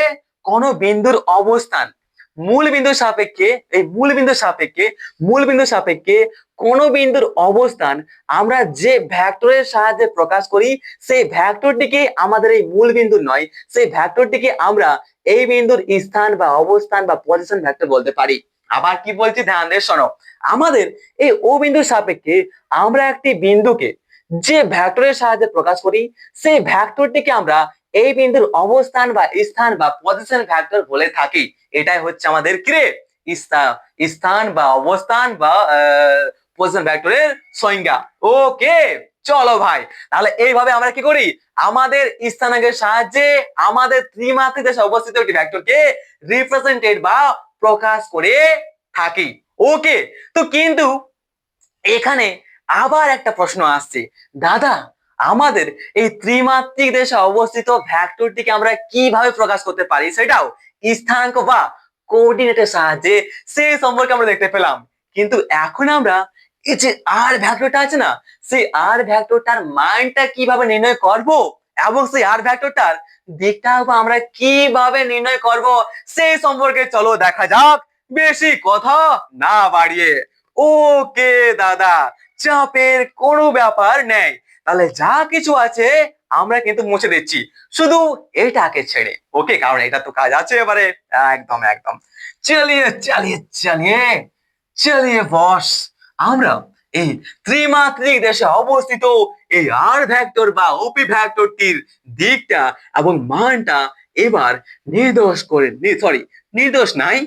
Speaker 1: কোন বিন্দুর অবস্থান, মূল বিন্দুর সাপেক্ষে এই মূল বিন্দুর সাপেক্ষে কোন বিন্দুর অবস্থান আমরা যে ভেক্টরের সাহায্যে প্রকাশ করি, সেই ভেক্টরটিকে আমাদের এই মূল বিন্দু নয়, সেই ভেক্টরটিকে আমরা এই বিন্দুর স্থান বা অবস্থান বা পজিশন ভেক্টর বলতে পারি। আবার কি বলছি ধ্যান দিয়ে শোনো, আমাদের এই ও বিন্দুর সাপেক্ষে আমরা একটি বিন্দুকে যে ভেক্টরের সাহায্যে প্রকাশ করি, সেই ভেক্টরটিকে আমরা এই বিন্দুর অবস্থান বা স্থান বা পজিশন ভেক্টর বলে থাকি। এটাই হচ্ছে আমাদের কি রে? স্থান বা অবস্থান বা পজিশন ভেক্টরের সংজ্ঞা। ওকে, চলো ভাই, তাহলে এইভাবে আমরা কি করি আমাদের স্থানাঙ্কের সাহায্যে আমাদের ত্রিমাত্রিক দেশে অবস্থিত একটি ভেক্টরকে রিপ্রেজেন্টেড বা প্রকাশ করে থাকি। ওকে, তো কিন্তু এখানে আবার একটা প্রশ্ন আসছে, দাদা আমাদের এই ত্রিমাত্রিক দেশে অবস্থিত ভেক্টরটিকে আমরা কিভাবে প্রকাশ করতে পারি, সেটাও স্থানাঙ্ক বা কোঅর্ডিনেটের সাহায্যে, সেই সম্পর্কে আমরা দেখতে পেলাম। কিন্তু এখন আমরা এই যে আর ভেক্টরটা আছে না, সেই আর ভেক্টরটার মানটা কিভাবে নির্ণয় করব এবং সেই আর ভেক্টরটার দিকটাও বা আমরা কিভাবে নির্ণয় করব, সেই সম্পর্কে চলো দেখা যাক, বেশি কথা না বাড়িয়ে। ওকে দাদা, চাপের কোনো ব্যাপার নেই, তাহলে যা কিছু আছে আমরা কিন্তু মুছে দিচ্ছি, শুধু এটাকে ছেড়ে। ওকে, কারণ এটা তো কাজ আছে এবারে। একদম একদম, চালিয়ে চালিয়ে চালিয়ে চালিয়ে বস, আমরা এই ত্রিমাত্রিক দেশে অবস্থিত এই আর ভেক্টর বা ওপি ভেক্টরটির দিকটা এবং মানটা এবার নির্দেশ করে, সরি নির্দেশ নাই,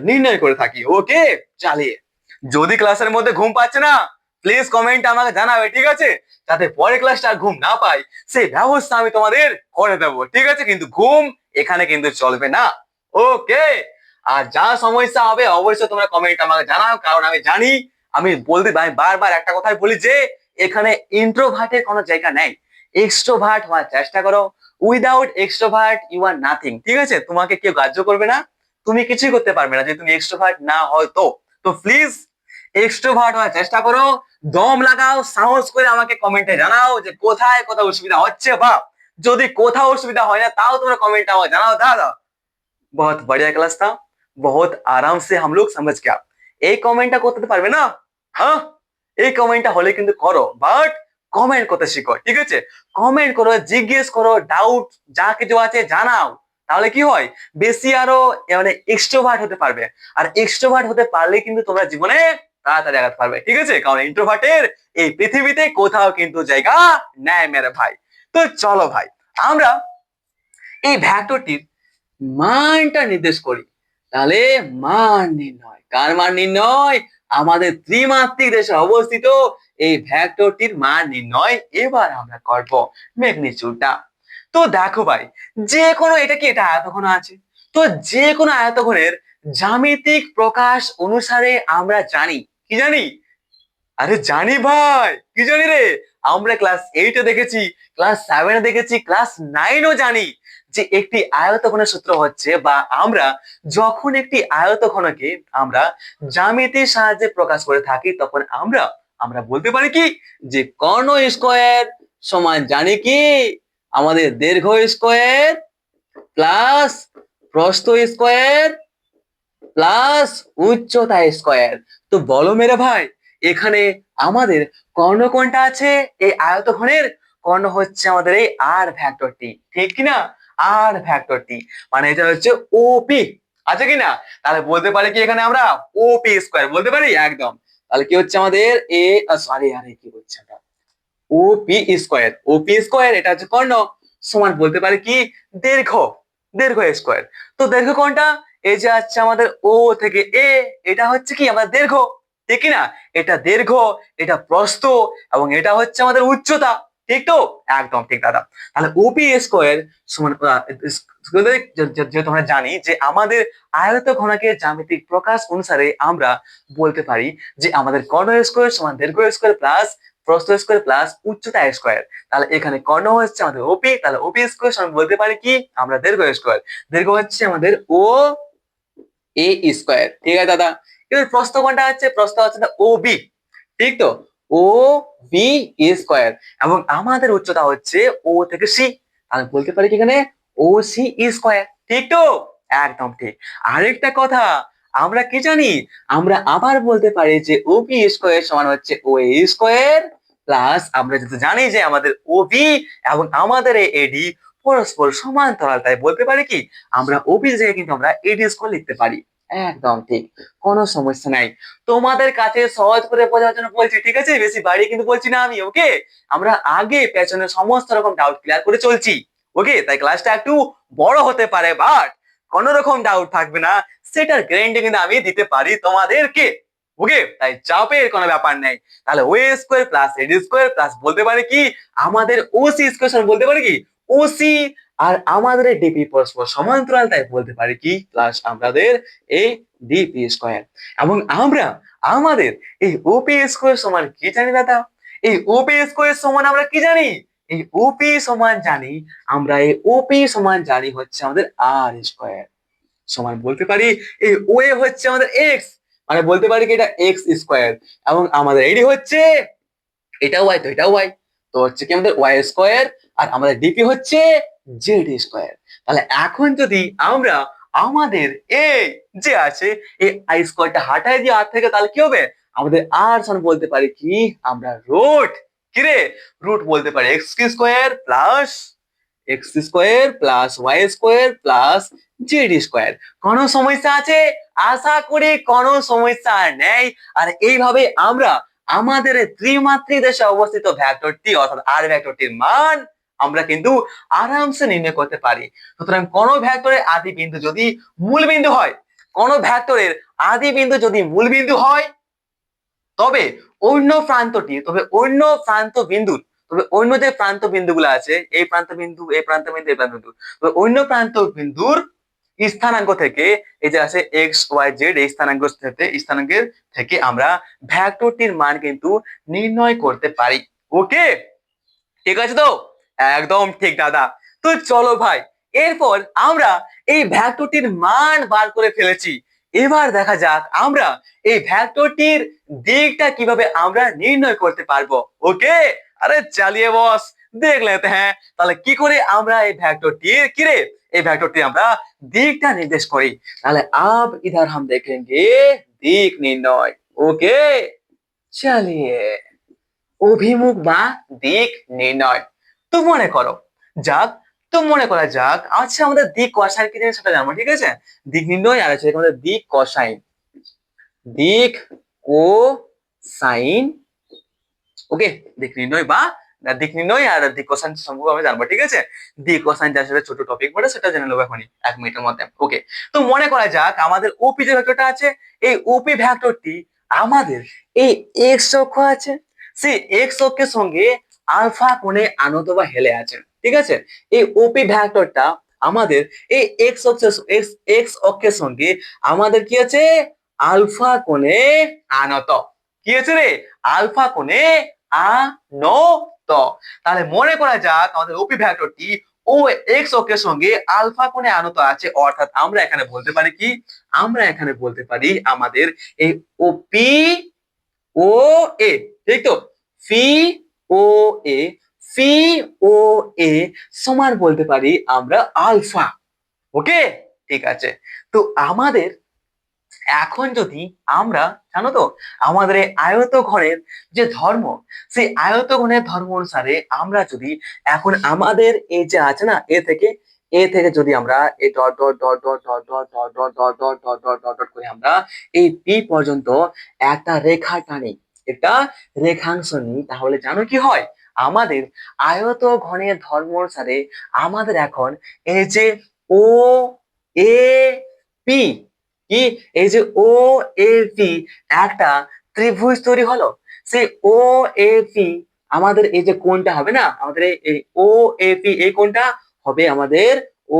Speaker 1: নির্ণয় করে থাকি। ওকে, চালিয়ে। যদি ক্লাসের মধ্যে ঘুম পাচ্ছে না, প্লিজ কমেন্ট আমাকে জানাবে, ঠিক আছে? যাতে পরে ক্লাসটা ঘুম না পাই সেই ব্যবস্থা আমি তোমাদের করে দেবো, ঠিক আছে? কিন্তু ঘুম এখানে কিন্তু চলবে না। ওকে, আর যা সমস্যা হবে অবশ্যই তোমরা কমেন্ট আমাকে জানাও, কারণ আমি জানি, আমি বলতে বারবার একটা কথাই বলি যে এখানে ইন্ট্রোভার্টের কোনো জায়গা নেই, এক্সট্রোভার্ট হওয়ার চেষ্টা করো। Without extrovert you are nothing. ঠিক আছে, তোমাকে কেউ গ্রাহ্য করবে না, তুমি কিছুই করতে পারবে না যদি তুমি এক্সট্রোভার্ট না হয়। তো প্লিজ এক্সট্রোভার্ট হওয়ার চেষ্টা করো, দম লাগাও, সাহস করে আমাকে কমেন্টে জানাও যে কোথায় কোথাও অসুবিধা হচ্ছে, বা যদি কোথাও অসুবিধা হয় না তাও তোমরা কমেন্টে আমাকে জানাও। দাদা बहुत बढ़िया क्लास था, बहुत आराम से हम लोग समझ गया। এই কমেন্টটা করতে পারবে না? হ্যাঁ, এই কমেন্টটা হলে কিন্তু করো, বাট কমেন্ট করতে শিখো। ঠিক আছে, কমেন্ট করো, জিজ্ঞেস করো, ডাউট যা কিছু আছে জানাও। তাহলে কি হয়, বেশি আরো মানে এক্সট্রোভার্ট হতে পারবে। আর এক্সট্রোভার্ট হতে পারলে কিন্তু তোমরা জীবনে তাড়াতাড়ি আগাতে পারবে। ঠিক আছে, কারণ ইন্ট্রোভার্টের এই পৃথিবীতে কোথাও কিন্তু জায়গা নেই মেরে ভাই। তো চলো ভাই, আমরা এই ভ্যাক্টরটির মানটা নির্দেশ করি। তাহলে মান নির্ণয়, কার মান নির্ণয়? আমাদের ত্রিমাত্রিক দেশে অবস্থিত এই ভেক্টরটির মান নির্ণয় এবার আমরা করব ম্যাগনিটিউডটা। তো দেখো ভাই, যে কোনো এটা কি, এটা আয়তঘন আছে, তো যে কোনো আয়তঘনের জ্যামিতিক প্রকাশ অনুসারে আমরা জানি, কি জানি? আরে জানি ভাই, কি জানি রে? আমরা ক্লাস 8 দেখেছি, ক্লাস 7 দেখেছি, ক্লাস 9 জানি যে একটি আয়তঘনের সূত্র হচ্ছে, বা আমরা যখন একটি আয়তঘনকে আমরা জ্যামিতির সাহায্যে প্রকাশ করে থাকি তখন আমরা আমরা বলতে পারি কি যে কর্ণ স্কয়ার সমান জানি কি আমাদের দৈর্ঘ্য স্কয়ার প্লাস প্রস্থ স্কয়ার প্লাস উচ্চতা স্কয়ার। তো বলো মেরে ভাই, এখানে আমাদের কর্ণ কোনটা আছে? এই আয়তঘনের কর্ণ হচ্ছে আমাদের এই আর ভেক্টরটি, ঠিক কিনা? আর ভেক্টরটি মানে এটা হচ্ছে ওপি, আছে কিনা? তাহলে বলতে পারি কি এখানে আমরা ওপি স্কয়ার বলতে পারি একদম। তাহলে কি হচ্ছে আমাদের এ সরি আরে কি হচ্ছে এটা ওপি স্কয়ার, ওপি স্কয়ার এটা হচ্ছে কর্ণ সমান বলতে পারি কি দৈর্ঘ্য, দৈর্ঘ্য স্কয়ার। তো দৈর্ঘ্য কোনটা? এই যে আছে আমাদের ও থেকে এ, এটা হচ্ছে কি আমাদের দৈর্ঘ্য, ঠিক না? এটা দৈর্ঘ্য, এটা প্রস্থ, এবং এটা হচ্ছে আমাদের উচ্চতা, ঠিক তো? একদম ঠিক দাদা। তাহলে ওপি স্কয়ার সমান যে তোমরা জানি যে আমাদের আয়তঘনকে জ্যামিতিক প্রকাশ অনুসারে আমরা বলতে পারি যে আমাদের কর্ণ স্কয়ার সমান দৈর্ঘ্য স্কয়ার প্লাস প্রস্থ স্কয়ার প্লাস উচ্চতা স্কয়ার। তাহলে এখানে কর্ণ হচ্ছে আমাদের ওপি, তাহলে ওপি স্কয়ার সমান বলতে পারি কি আমরা দৈর্ঘ্য স্কয়ার। দৈর্ঘ্য হচ্ছে আমাদের ও এ স্কয়ার, ঠিক আছে দাদা। এবার প্রস্থ কোনটা হচ্ছে? প্রস্থ হচ্ছে ও বি, ঠিক তো? ও বি স্কয়ার, এবং আমাদের উচ্চতা হচ্ছে ও থেকে সি, আমি বলতে পারি কি এখানে ও সি স্কয়ার, ঠিক তো? একদম ঠিক। আরেকটা কথা, আমরা কি জানি? আমরা আবার বলতে পারি যে ও বি স্কয়ার সমান হচ্ছে ও এ স্কয়ার প্লাস আমরা যেহেতু জানি যে আমাদের ও বি এবং আমাদের এডি পরস্পর সমান্তরাল, তাই বলতে পারি কি আমরা ওবি জায়গায় কিন্তু আমরা এডি স্কয়ার লিখতে পারি। একদম ঠিক, কোনো সমস্যা নাই। তোমাদের কাছে সহজ করে বোঝার জন্য বলছি, ঠিক আছে? বেশি বাড়িয়ে কিন্তু বলছি না আমি, ওকে? আমরা আগে পেছনে সমস্ত রকম ডাউট ক্লিয়ার করে চলছি, ওকে? তাই ক্লাসটা একটু বড় হতে পারে, বাট কোন রকম ডাউট থাকবে না সেটার গ্যারান্টি কিন্তু আমি দিতে পারি তোমাদেরকে, ওকে? তাই চাপের কোনো ব্যাপার নেই। তাহলে ও স্কয়ার প্লাস এডি স্কয়ার প্লাস বলতে পারি কি আমাদের ওসি স্কয়ার বলতে পারি কি ওসি, আর আমাদের ডিপি পরস্পর সমান্তরাল, তাই বলতে পারি কি প্লাস আমাদের এই ডিপি স্কয়ার। এবং আমরা আমাদের এই ওপি স্কয়ার সমান কি জানি দাদা? এই ওপি স্কয়ার সমান আমরা কি জানি? এই ওপি সমান জানি আমরা, এই ওপি সমান জানি হচ্ছে আমাদের আর স্কয়ার সমান বলতে পারি এই ও এ হচ্ছে আমাদের এক্স, মানে বলতে পারি কি এটা এক্স স্কয়ার, এবং আমাদের এডি হচ্ছে এটা ওয়াই, তো এটা ওয়াই, তো হচ্ছে কি আমাদের ওয়াই স্কয়ার, আর আমাদের ডিপি হচ্ছে জেড স্কয়ার। তাহলে এখন যদি আমরা আমাদের এই যে আছে এই আই স্কয়ারটা হাটাই দিয়ে আর থেকে, তাহলে কি হবে? আমাদের আর সমান বলতে পারি কি আমরা রুট, কি রে রুট বলতে পারি x square plus x square plus y square plus z square. কোনো সমস্যা আছে? আশা করি কোনো সমস্যা নেই। আর এইভাবে আমরা আমাদের ত্রিমাত্রিক দেশে অবস্থিত ভেক্টরটি অর্থাৎ আর ভেক্টরটির মান আমরা কিন্তু আরামসে নির্ণয় করতে পারি। সুতরাং কোন ভেক্টরের আদি বিন্দু যদি মূল বিন্দু হয়, কোন ভেক্টরের আদি বিন্দু যদি মূল বিন্দু হয়, তবে অন্য প্রান্তটি, তবে অন্য প্রান্ত বিন্দুর, তবে অন্য যে প্রান্ত বিন্দুগুলো আছে এই প্রান্ত বিন্দু, এই প্রান্ত বিন্দু, এই প্রান্ত বিন্দু, তবে অন্য প্রান্ত বিন্দুর স্থানাঙ্ক থেকে এই যে আছে এক্স ওয়াই জেড, এই স্থানাঙ্কের থেকে আমরা ভেক্টরটির মান কিন্তু নির্ণয় করতে পারি, ওকে? ঠিক আছে তো? একদম ঠিক দাদা। তো চলো ভাই, এরপর আমরা এই ভেক্টরটির মান বার করে ফেলেছি। এবার দেখা যাক আমরা এই ভেক্টরটির দিকটা কিভাবে আমরা নির্ণয় করতে পারবো। ওকে, আরে চালিয়ে বস, দেখ লেতে হ্যাঁ। তাহলে কি করে আমরা এই ভেক্টরটির কিরে এই ভেক্টরটি আমরা দিকটা নির্দেশ করি। তাহলে अब इधर हम देखेंगे দিক নির্ণয়। ওকে, চালিয়ে অভিমুখ বা দিক নির্ণয়। তো মনে করো যাক, তো মনে করা যাক আচ্ছা আমাদের দিক কোসাইন কি জিনিস সেটা জানবো, ঠিক আছে? দিক নির্ণয় আর আছে আমাদের দিক কোসাইন, দিক কোসাইন। ওকে, দিক নির্ণয় বা দিক নির্ণয় আর দিক কোসাইন সম্পর্কে আমরা জানবো, ঠিক আছে? দিক কোসাইন যা সেটা ছোট টপিক বলে সেটা জেনে নেবো এখনই 1 মিনিটের মধ্যে। ওকে, তো মনে করা যাক আমাদের ওপি যে ভেক্টরটা আছে, এই ওপি ভেক্টরটি আমাদের এই এক্স অক্ষ আছে, সেই এক্স অক্ষের সঙ্গে আলফা কোণে আনত বা হেলে আছে, ঠিক আছে? এই ওপি ভেক্টরটা আমাদের এই এক্স অক্ষের সঙ্গে আমাদের কি আছে, আলফা কোণে আনত। কি আছে রে, আলফা কোণে আনত। তাহলে মনে করা যাক আমাদের ওপি ভেক্টরটি ও এক্স অক্ষের সঙ্গে আলফা কোণে আনত আছে, অর্থাৎ আমরা এখানে বলতে পারি কি, আমরা এখানে বলতে পারি আমাদের এই ওপি ও এ, ঠিক তো? ফি ও এ, ফি ও এ সমান বলতে পারি আমরা আলফা। ওকে, ঠিক আছে। তো আমাদের এখন যদি আমরা জানো তো আমাদের এই আয়তঘরের যে ধর্ম, সেই আয়তঘরের ধর্ম অনুসারে আমরা যদি এখন আমাদের এই যে আছে না এ থেকে যদি আমরা এই dot dot dot dot dot dot dot dot dot dot dot dot dot dot করে আমরা এই পি পর্যন্ত একটা রেখা টানি, একটা রেখাংশ নিই, তাহলে জানো কি হয়, আমাদের আয়তঘনের ধর্ম অনুসারে আমাদের এখন এই যে ও এ পি, কি এই যে ও এ পি একটা ত্রিভুজ তৈরি হলো। সেই ও এ পি আমাদের এই যে কোণটা হবে না, আমাদের এই ও এ পি এই কোণটা হবে আমাদের,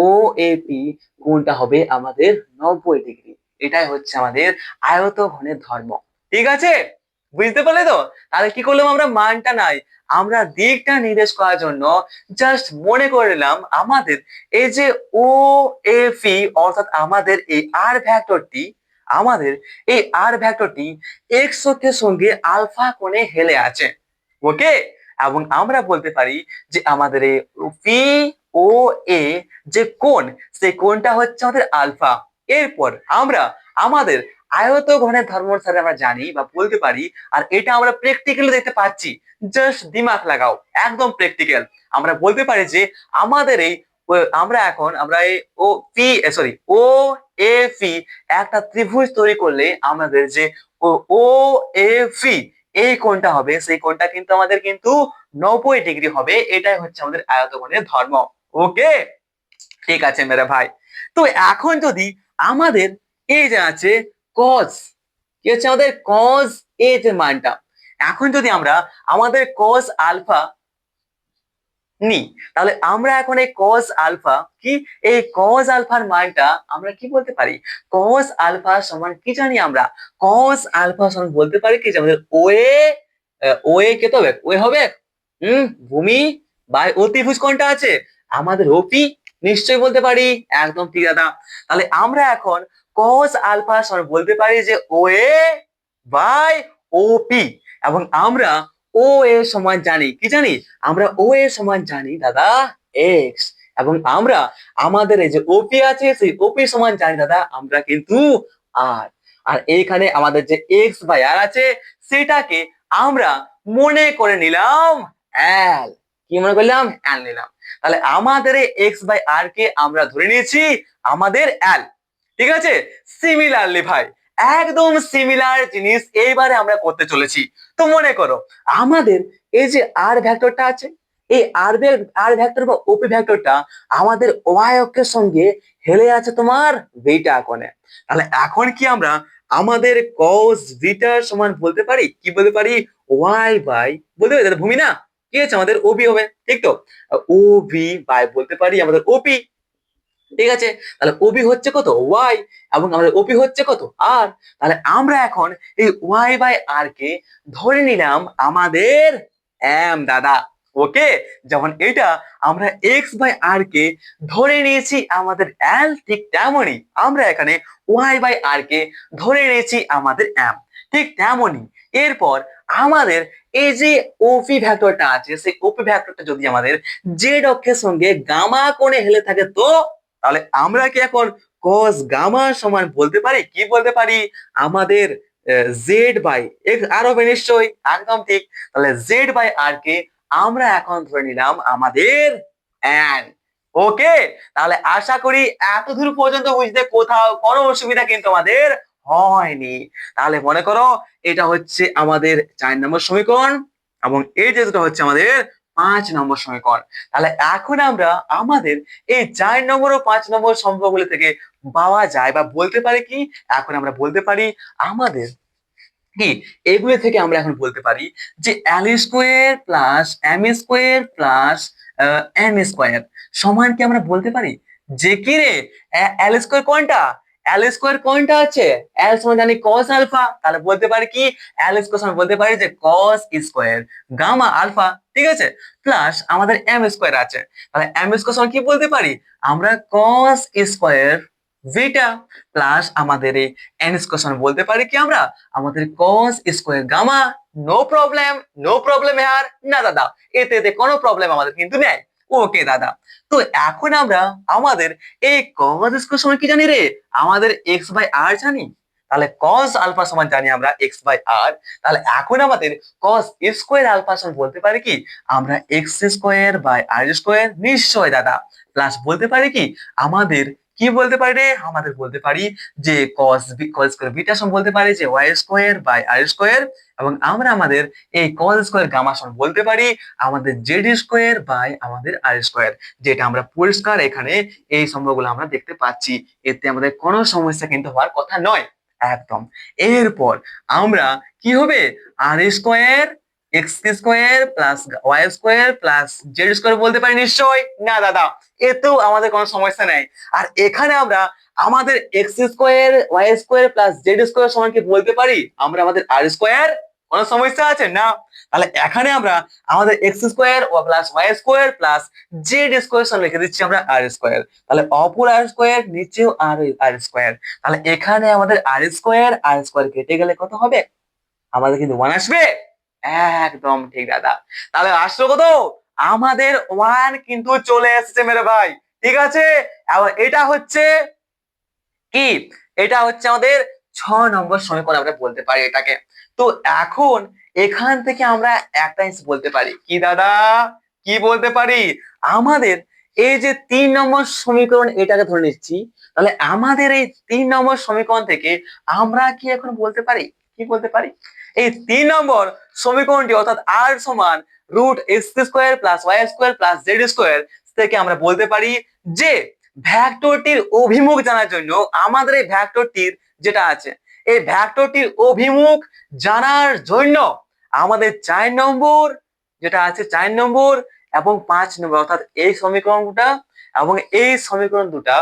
Speaker 1: ও এ পি কোণটা হবে আমাদের 90 ডিগ্রি। এটাই হচ্ছে আমাদের আয়তঘনের ধর্ম, ঠিক আছে? বুঝতে পারলে তো? তাহলে কি করলাম আমরা, মানটা নাই, আমরা দিকটা নির্দেশ করার জন্য জাস্ট মনে করে নিলাম আমাদের এই যে ও এ পি অর্থাৎ আমাদের এই আর ভেক্টরটি, আমাদের এই আর ভেক্টরটি এক্স অক্ষের সঙ্গে আলফা কোণে হেলে আছে। ওকে, এবং আমরা বলতে পারি যে আমাদের এই পি ও এ যে কোণ, সেই কোণটা হচ্ছে আমাদের আলফা। এরপর আমরা আমাদের আয়তঘনের ধর্ম অনুসারে আমরা জানি বা বলতে পারি, আর এটা আমরা প্র্যাকটিক্যালি দেখতে পাচ্ছি, জাস্ট দিমাগ লাগাও, একদম প্র্যাকটিক্যাল। আমরা বলতে পারি যে আমাদের এই আমরা এখন আমরা এই O P sorry O A P একটা ত্রিভুজ তৈরি করলে আমাদের যে ও এ পি এই কোণটা হবে, সেই কোণটা কিন্তু আমাদের কিন্তু 90 ডিগ্রি হবে। এটাই হচ্ছে আমাদের আয়তঘনের ধর্ম। ওকে, ঠিক আছে মেরা ভাই। তো এখন যদি আমাদের এই যে আছে কজ, কি হচ্ছে আমাদের কজ এ যে মানটা, এখন যদি আমরা আমাদের কজ আলফা নি, তাহলে আমরা এখন এই কজ আলফা কি, এই কজ আলফার মানটা আমরা কি বলতে পারি, কজ আলফা সমান কি জানি আমরা, কজ আলফা সমান বলতে পারি কি যে আমাদের ওয়ে কে তো হবে, ওয়ে হবে ভূমি বাই অতিভুজ কোণটা আছে আমাদের ওপি, নিশ্চয়ই বলতে পারি, একদম ঠিক দাদা। তাহলে আমরা এখন কজ আলফা সমান বলতে পারি যে ওয়ে বাই ওপি, এবং আমরা ও এ সমান জানি কি জানি, আমরা ও এ সমান জানি দাদা এক্স, এবং আমরা আমাদের এই যে ওপি আছে সেই ওপি সমান জানি দাদা আমরা কিন্তু আর, আর এইখানে আমাদের যে এক্স বাই আর আছে সেটাকে আমরা মনে করে নিলাম এল, কি মনে করলাম, এল নিলাম। তাহলে আমাদের এই এক্স বাই আর কে আমরা ধরে নিয়েছি আমাদের এল, ঠিক আছে? সিমিলারলি ভাই, একদম সিমিলার জিনিস এইবারে আমরা করতে চলেছি। তো মনে করো আমাদের এই যে আর ভেক্টরটা আছে, এই আর ভেক্টর বা ওপি ভেক্টরটা আমাদের ওয়াই অক্ষের সঙ্গে হেলে আছে তোমার বিটা কোণে। তাহলে এখন কি আমরা আমাদের কস বিটার সমান বলতে পারি, কি বলতে পারি, ওয়াই বাই বলতে পারি ভূমি না, কি আছে আমাদের ওবি হবে, ঠিক তো? ও ভি বাই বলতে পারি আমাদের ওপি, ঠিক আছে? তাহলে ওবি হচ্ছে কত, ওয়াই, এবং আমাদের ওপি হচ্ছে কত, আর। তাহলে আমরা এখন এই ওয়াই বাই আর কে ধরে নিলাম আমাদের এম দাদা। ওকে, যেমন এটা আমরা এক্স বাই আর কে ধরে নিয়েছি আমাদের এল, ঠিক তেমনই আমরা এখানে ওয়াই বাই আর কে ধরে নিয়েছি আমাদের এম, ঠিক তেমনই এরপর আমাদের এই যে ওপি ভেক্টরটা আছে সেই ওপি ভেক্টরটা যদি আমাদের জেড অক্ষের সঙ্গে গামা কোণে হেলে থাকে তো তাহলে আমরা কি এখন কস গামা সমান বলতে পারি, কি বলতে পারি, আমাদের জেড বাই এক্স আর হবে নিশ্চয়ই, একদম ঠিক। তাহলে জেড বাই আর কে আমরা এখন ধরে নিলাম আমাদের এন। ওকে, তাহলে আশা করি এতদূর পর্যন্ত বুঝতে কোথাও কোনো অসুবিধা কিন্তু আমাদের হয়নি। তাহলে মনে করো এটা হচ্ছে আমাদের 4 নম্বর সমীকরণ এবং এই যে দুটো হচ্ছে আমাদের 5 নম্বর সমীকরণ। তাহলে এখন আমরা আমাদের এই 4 নম্বর ও 5 নম্বর সম্পর্কগুলি থেকে পাওয়া যায় বা বলতে পারি কি, এখন আমরা বলতে পারি আমাদের কি এগুলো থেকে আমরা এখন বলতে পারি যে L square plus M square plus N square সমান কি আমরা বলতে পারি যে কি রে এল স্কোয়ার কোনটা, এল স্কোয়ার কোনটা আছে, এল সমান জানি কস আলফা, তাহলে বলতে পারি কি এল স্কোয়ার সমান বলতে পারি যে কস স্কোয়ার গামা আলফা, ঠিক আছে, প্লাস আমাদের এম স্কোয়ার আছে, তাহলে এম স্কোয়ার সমান কি বলতে পারি আমরা কস স্কোয়ার ভিটা প্লাস আমাদের এই এন স্কোয়ার সমান বলতে পারি কি আমরা আমাদের cos square gamma. No problem, no problem यार, না দাদা এতে কোনো প্রবলেম আমাদের কিন্তু নেই। ওকে দাদা, তো এখন আমরা আমাদের এই cos স্কয়ার সমান কি জানি রে, আমাদের x বাই r জানি, তাহলে cos আলফা সমান জানি আমরা x বাই r, তাহলে এখন আমাদের cos স্কয়ার আলফা সমান বলতে পারি কি আমরা x square by r square, নিশ্চয় দাদা, প্লাস বলতে পারি কি আমাদের কি বলতে পারি রে, আমাদের বলতে পারি যে cos স্কয়ার বিটা সমান বলতে পারি যে y square by r square, এবং আমরা আমাদের এই cos স্কয়ার গামা সমান বলতে পারি আমাদের z স্কয়ার বাই আমাদের r স্কয়ার, যেটা আমরা পরিষ্কার এখানে এই সম্পর্কগুলো আমরা দেখতে পাচ্ছি, এতে আমাদের কোনো সমস্যা কিন্তু হওয়ার কথা নয় একদম। এরপর আমরা কি হবে r square x square plus y square plus z square বলতে পারি নিশ্চয়, না দাদা এতেও আমাদের কোনো সমস্যা নেই। আর এখানে আমরা আমাদের x square y square plus z square সমান কি বলতে পারি আমরা আমাদের আর স্কোয়ার, কোনো সমস্যা আছে না, তাহলে এখানে আমরা আমাদের এক্স স্কোয়ার ও plus y square plus z square সমান লিখে দিচ্ছি আমরা আর স্কোয়ার, তাহলে অপর আর স্কোয়ার নিচেও আর স্কোয়ার, তাহলে এখানে আমাদের আর স্কোয়ার কেটে গেলে কত হবে আমাদের কিন্তু ওয়ান আসবে, একদম ঠিক দাদা। তাহলে আসলো কত আমাদের ওয়ান কিন্তু চলে এসেছে মেরে ভাই, ঠিক আছে। আবার এটা হচ্ছে কি, এটা হচ্ছে আমাদের 6 নম্বর সমীকরণ আমরা বলতে পারি এটাকে। তো এখন এখান থেকে আমরা একটা জিনিস বলতে পারি কি দাদা, কি বলতে পারি আমাদের এই যে 3 নম্বর সমীকরণ এটাকে ধরে নিচ্ছি, তাহলে আমাদের এই 3 নম্বর সমীকরণ থেকে আমরা কি এখন বলতে পারি, কি বলতে পারি এই 3 নম্বর সমীকরণটি অর্থাৎ আর সমান root x square plus y square plus z square থেকে আমরা বলতে পারি যে ভেক্টরটির অভিমুখ জানার জন্য আমাদের এই ভেক্টরটির যেটা আছে এই ভেক্টরটির অভিমুখ জানার জন্য আমাদের 4 নম্বর যেটা আছে 4 নম্বর এবং 5 নম্বর অর্থাৎ এই সমীকরণটা এবং এই সমীকরণ দুটা,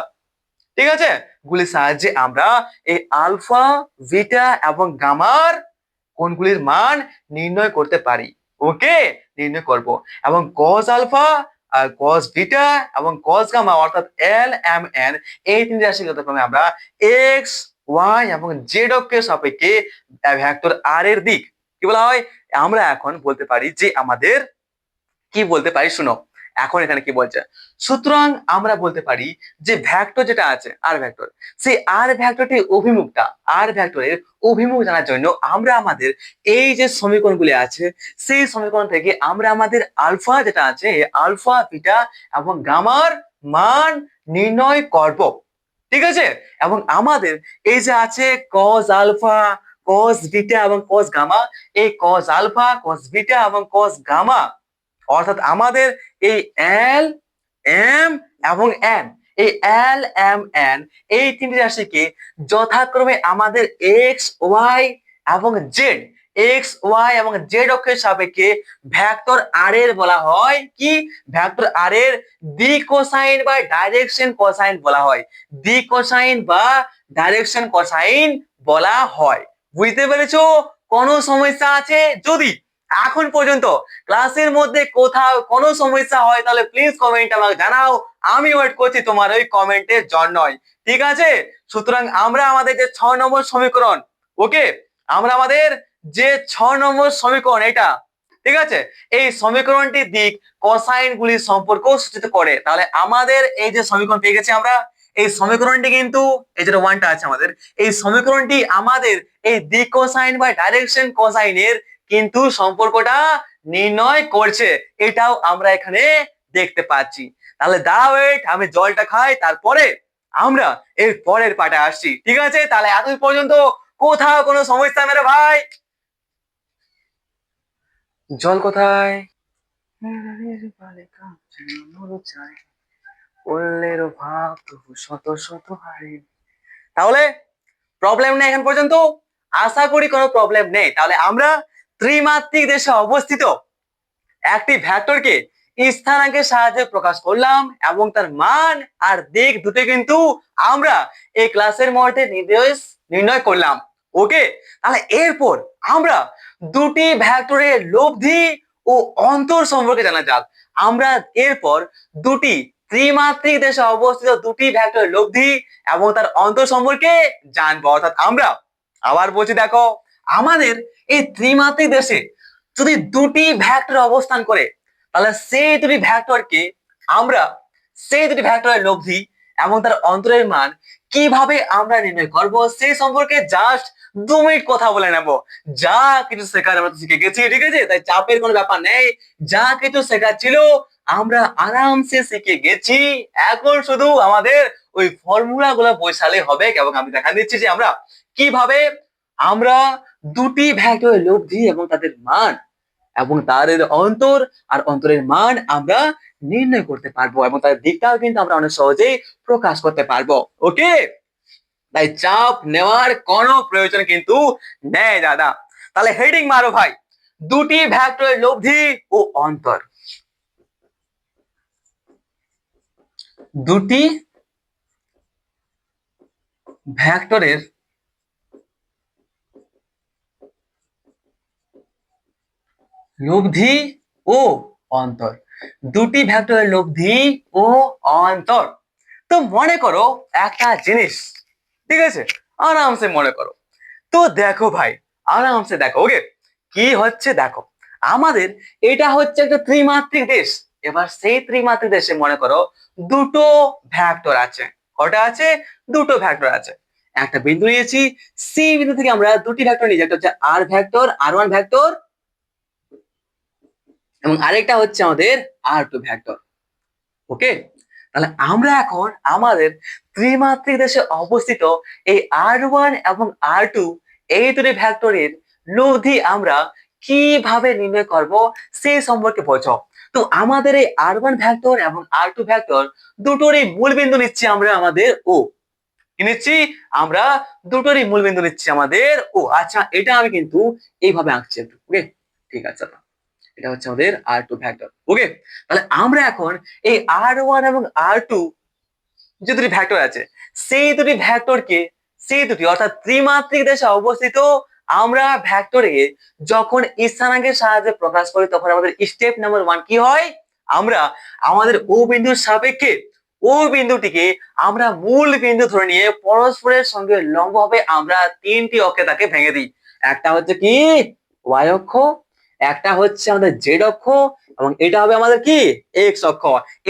Speaker 1: ঠিক আছে, গুলির সাহায্যে আমরা এই আলফা বিটা এবং গামার কোনগুলির মান নির্ণয় করতে পারি। ওকে, নির্ণয় করব এবং cos আলফা আর cos বিটা এবং cos গামা অর্থাৎ এল এম এন এই তিনটি রাশি যথাক্রমে আমরা এক্স ওয়াই এবং জেড অক্ষের সাপেক্ষে ভেক্টর আর এর দিক কি বলা হয় আমরা এখন বলতে পারি যে আমাদের কি বলতে পারি শুনো, এখন এখানে কি বলছে, সুতরাং আমরা বলতে পারি যে ভেক্টর যেটা আছে আর ভেক্টর সেই আর ভেক্টরটির অভিমুখটা আর ভেক্টরের অভিমুখ জানার জন্য আমরা আমাদের এই যে সমীকরণগুলি আছে সেই সমীকরণ থেকে আমরা আমাদের আলফা যেটা আছে আলফা বিটা এবং গামার মান নির্ণয় করব, ঠিক আছে। এবং আমাদের এই যে আছে cos আলফা cos বিটা এবং cos গামা, এই cos আলফা cos বিটা এবং cos গামা অর্থাৎ আমাদের এই এল এম এবং এন এই এল এম এন এই তিনটি রাশিকে যথাক্রমে আমাদের এক্স ওয়াই এবং জেড এক্স ওয়াই এবং জেড অক্ষের সাপেক্ষে ভেক্টর আর এর বলা হয় কি ভেক্টর আর এর দ্বি কোসাইন বা ডাইরেকশন কোসাইন বলা হয়, দ্বি কোসাইন বা ডাইরেকশন কোসাইন বলা হয়। বুঝতে পেরেছো কোনো সমস্যা আছে যদি এখন পর্যন্ত ক্লাসের মধ্যে কোথাও কোনো সমস্যা হয় তাহলে প্লিজ কমেন্ট আমাকে জানাও, আমি ওয়েট করছি তোমার ওই কমেন্টের জন্যই। ঠিক আছে, সুতরাং আমরা আমাদের যে 6 নম্বর সমীকরণ, ওকে, আমরা আমাদের যে 6 নম্বর সমীকরণ এটা, ঠিক আছে, এই সমীকরণটির দিক কোসাইন গুলির সম্পর্ক সূচিত করে। তাহলে আমাদের এই যে সমীকরণ পেয়ে গেছি আমরা, এই সমীকরণটি কিন্তু এই যে ওয়ানটা আছে আমাদের, এই সমীকরণটি আমাদের এই দিক কোসাইন বা ডাইরেকশন কোসাইনের কিন্তু সম্পর্কটা নির্ণয় করছে, এটাও আমরা এখানে দেখতে পাচ্ছি। তাহলে দাঁড়াও ওয়েট, আমি জলটা খাই, তারপরে আমরা এর পরের পার্টে আসছি। ঠিক আছে, তাহলে এত পর্যন্ত কোথাও কোনো সমস্যা মেরে ভাই? জল কোথায়? শত শত হারে। তাহলে প্রবলেম নেই এখন পর্যন্ত, আশা করি কোনো প্রবলেম নেই। তাহলে আমরা ত্রিমাত্রিক দেশে অবস্থিত একটি ভেক্টরকে স্থানাঙ্কের সাহায্যে প্রকাশ করলাম এবং তার মান আর দিক দুটো কিন্তু আমরা এই ক্লাসের মধ্যে নির্ণয় করলাম। ওকে, তাহলে এরপর আমরা দুটি ভেক্টরের লব্ধি ও অন্তর সম্পর্কে জানা যাক। আমরা এরপর দুটি ত্রিমাত্রিক দেশে অবস্থিত দুটি ভেক্টরের লব্ধি এবং তার অন্তর সম্পর্কে জানবো। অর্থাৎ আমরা আবার বলছি, দেখো, আমাদের এই ত্রিমাত্রিক দেশে যদি দুটি ভেক্টর অবস্থান করে তাহলে সেই দুটি ভেক্টরের লব্ধি এবং তার অন্তরের মান কিভাবে আমরা নির্ণয় করব সেই সম্পর্কে জাস্ট 2 মিনিট কথা বলে নেব। যা কিছু শেখার আমরা শিখে গেছি, ঠিক আছে, তাই চাপের কোনো ব্যাপার নেই। যা কিছু শেখার ছিল আমরা আরামসে শিখে গেছি, এখন শুধু আমাদের ওই ফর্মুলা গুলো বসালে হবে। এবং আমি দেখা দিচ্ছি যে আমরা কিভাবে আমরা দুটি ভেক্টরের লব্ধি এবং তাদের মান এবং তাদের অন্তর আর অন্তরের মান আমরা নির্ণয় করতে পারবো এবং তাদের দিকটাও কিন্তু আমরা অনেক সহজেই প্রকাশ করতে পারবো। ওকে, তাই চাপ নেওয়ার কোনো প্রয়োজন কিন্তু নেই দাদা। তাহলে হেডিং মারো ভাই, দুটি ভেক্টরের লব্ধি ও অন্তর। দুটি ভেক্টরের লব্ধি ও অন্তর, দুটি ভেক্টরের লব্ধি ও অন্তর। তো মনে করো একটা জিনিস, ঠিক আছে, আরামসে মনে করো। তো দেখো ভাই, আরামসে দেখো। ওকে, কি হচ্ছে দেখো, আমাদের এটা হচ্ছে একটা ত্রিমাত্রিক দেশ। এবার সেই ত্রিমাত্রিক দেশে মনে করো দুটো ভেক্টর আছে। কটা আছে? দুটো ভেক্টর আছে। একটা বিন্দু নিয়েছি, সি বিন্দু থেকে আমরা দুটি ভেক্টর নিয়েছি, একটা হচ্ছে আর ভেক্টর, আর1 ভেক্টর, এবং আরেকটা হচ্ছে আমাদের আর2 ভেক্টর। ওকে, তাহলে আমরা এখন আমাদের ত্রিমাত্রিক দেশে অবস্থিত এই আর1 এবং আর2 এই দুটি ভেক্টরের লব্ধি আমরা কিভাবে নির্ণয় করব সেই সম্পর্কে বোঝো। তো আমাদের এই আর1 ভেক্টর এবং আর2 ভেক্টর দুটোরই মূল বিন্দু নিচ্ছি আমরা আমাদের ও। কি নিচ্ছি আমরা? দুটোরই মূল বিন্দু নিচ্ছি আমাদের ও। আচ্ছা, এটা আমি কিন্তু এইভাবে আঁকছি একটু। ওকে, ঠিক আছে, এটা হচ্ছে আমাদের আর2 ভেক্টর। ওকে, তাহলে আমরা এখন এই আর1 এবং আর2 যে দুটি ভেক্টর আছে সেই দুটি অর্থাৎ ত্রিমাত্রিক দেশে অবস্থিত আমরা ভেক্টরে যখন স্থানাঙ্কের সাহায্যে প্রকাশ করি তখন আমাদের স্টেপ নাম্বার 1 কি হয়? আমরা আমাদের ও বিন্দুর সাপেক্ষে ও বিন্দুটিকে আমরা মূল বিন্দু ধরে নিয়ে পরস্পরের সঙ্গে লম্বভাবে আমরা তিনটি অক্ষে তাকে ভেঙে দিই। একটা হচ্ছে কি ওয়াই অক্ষ, একটা হচ্ছে আমাদের জেড অক্ষ, এবং এটা হবে আমাদের কি এক্স অক্ষ।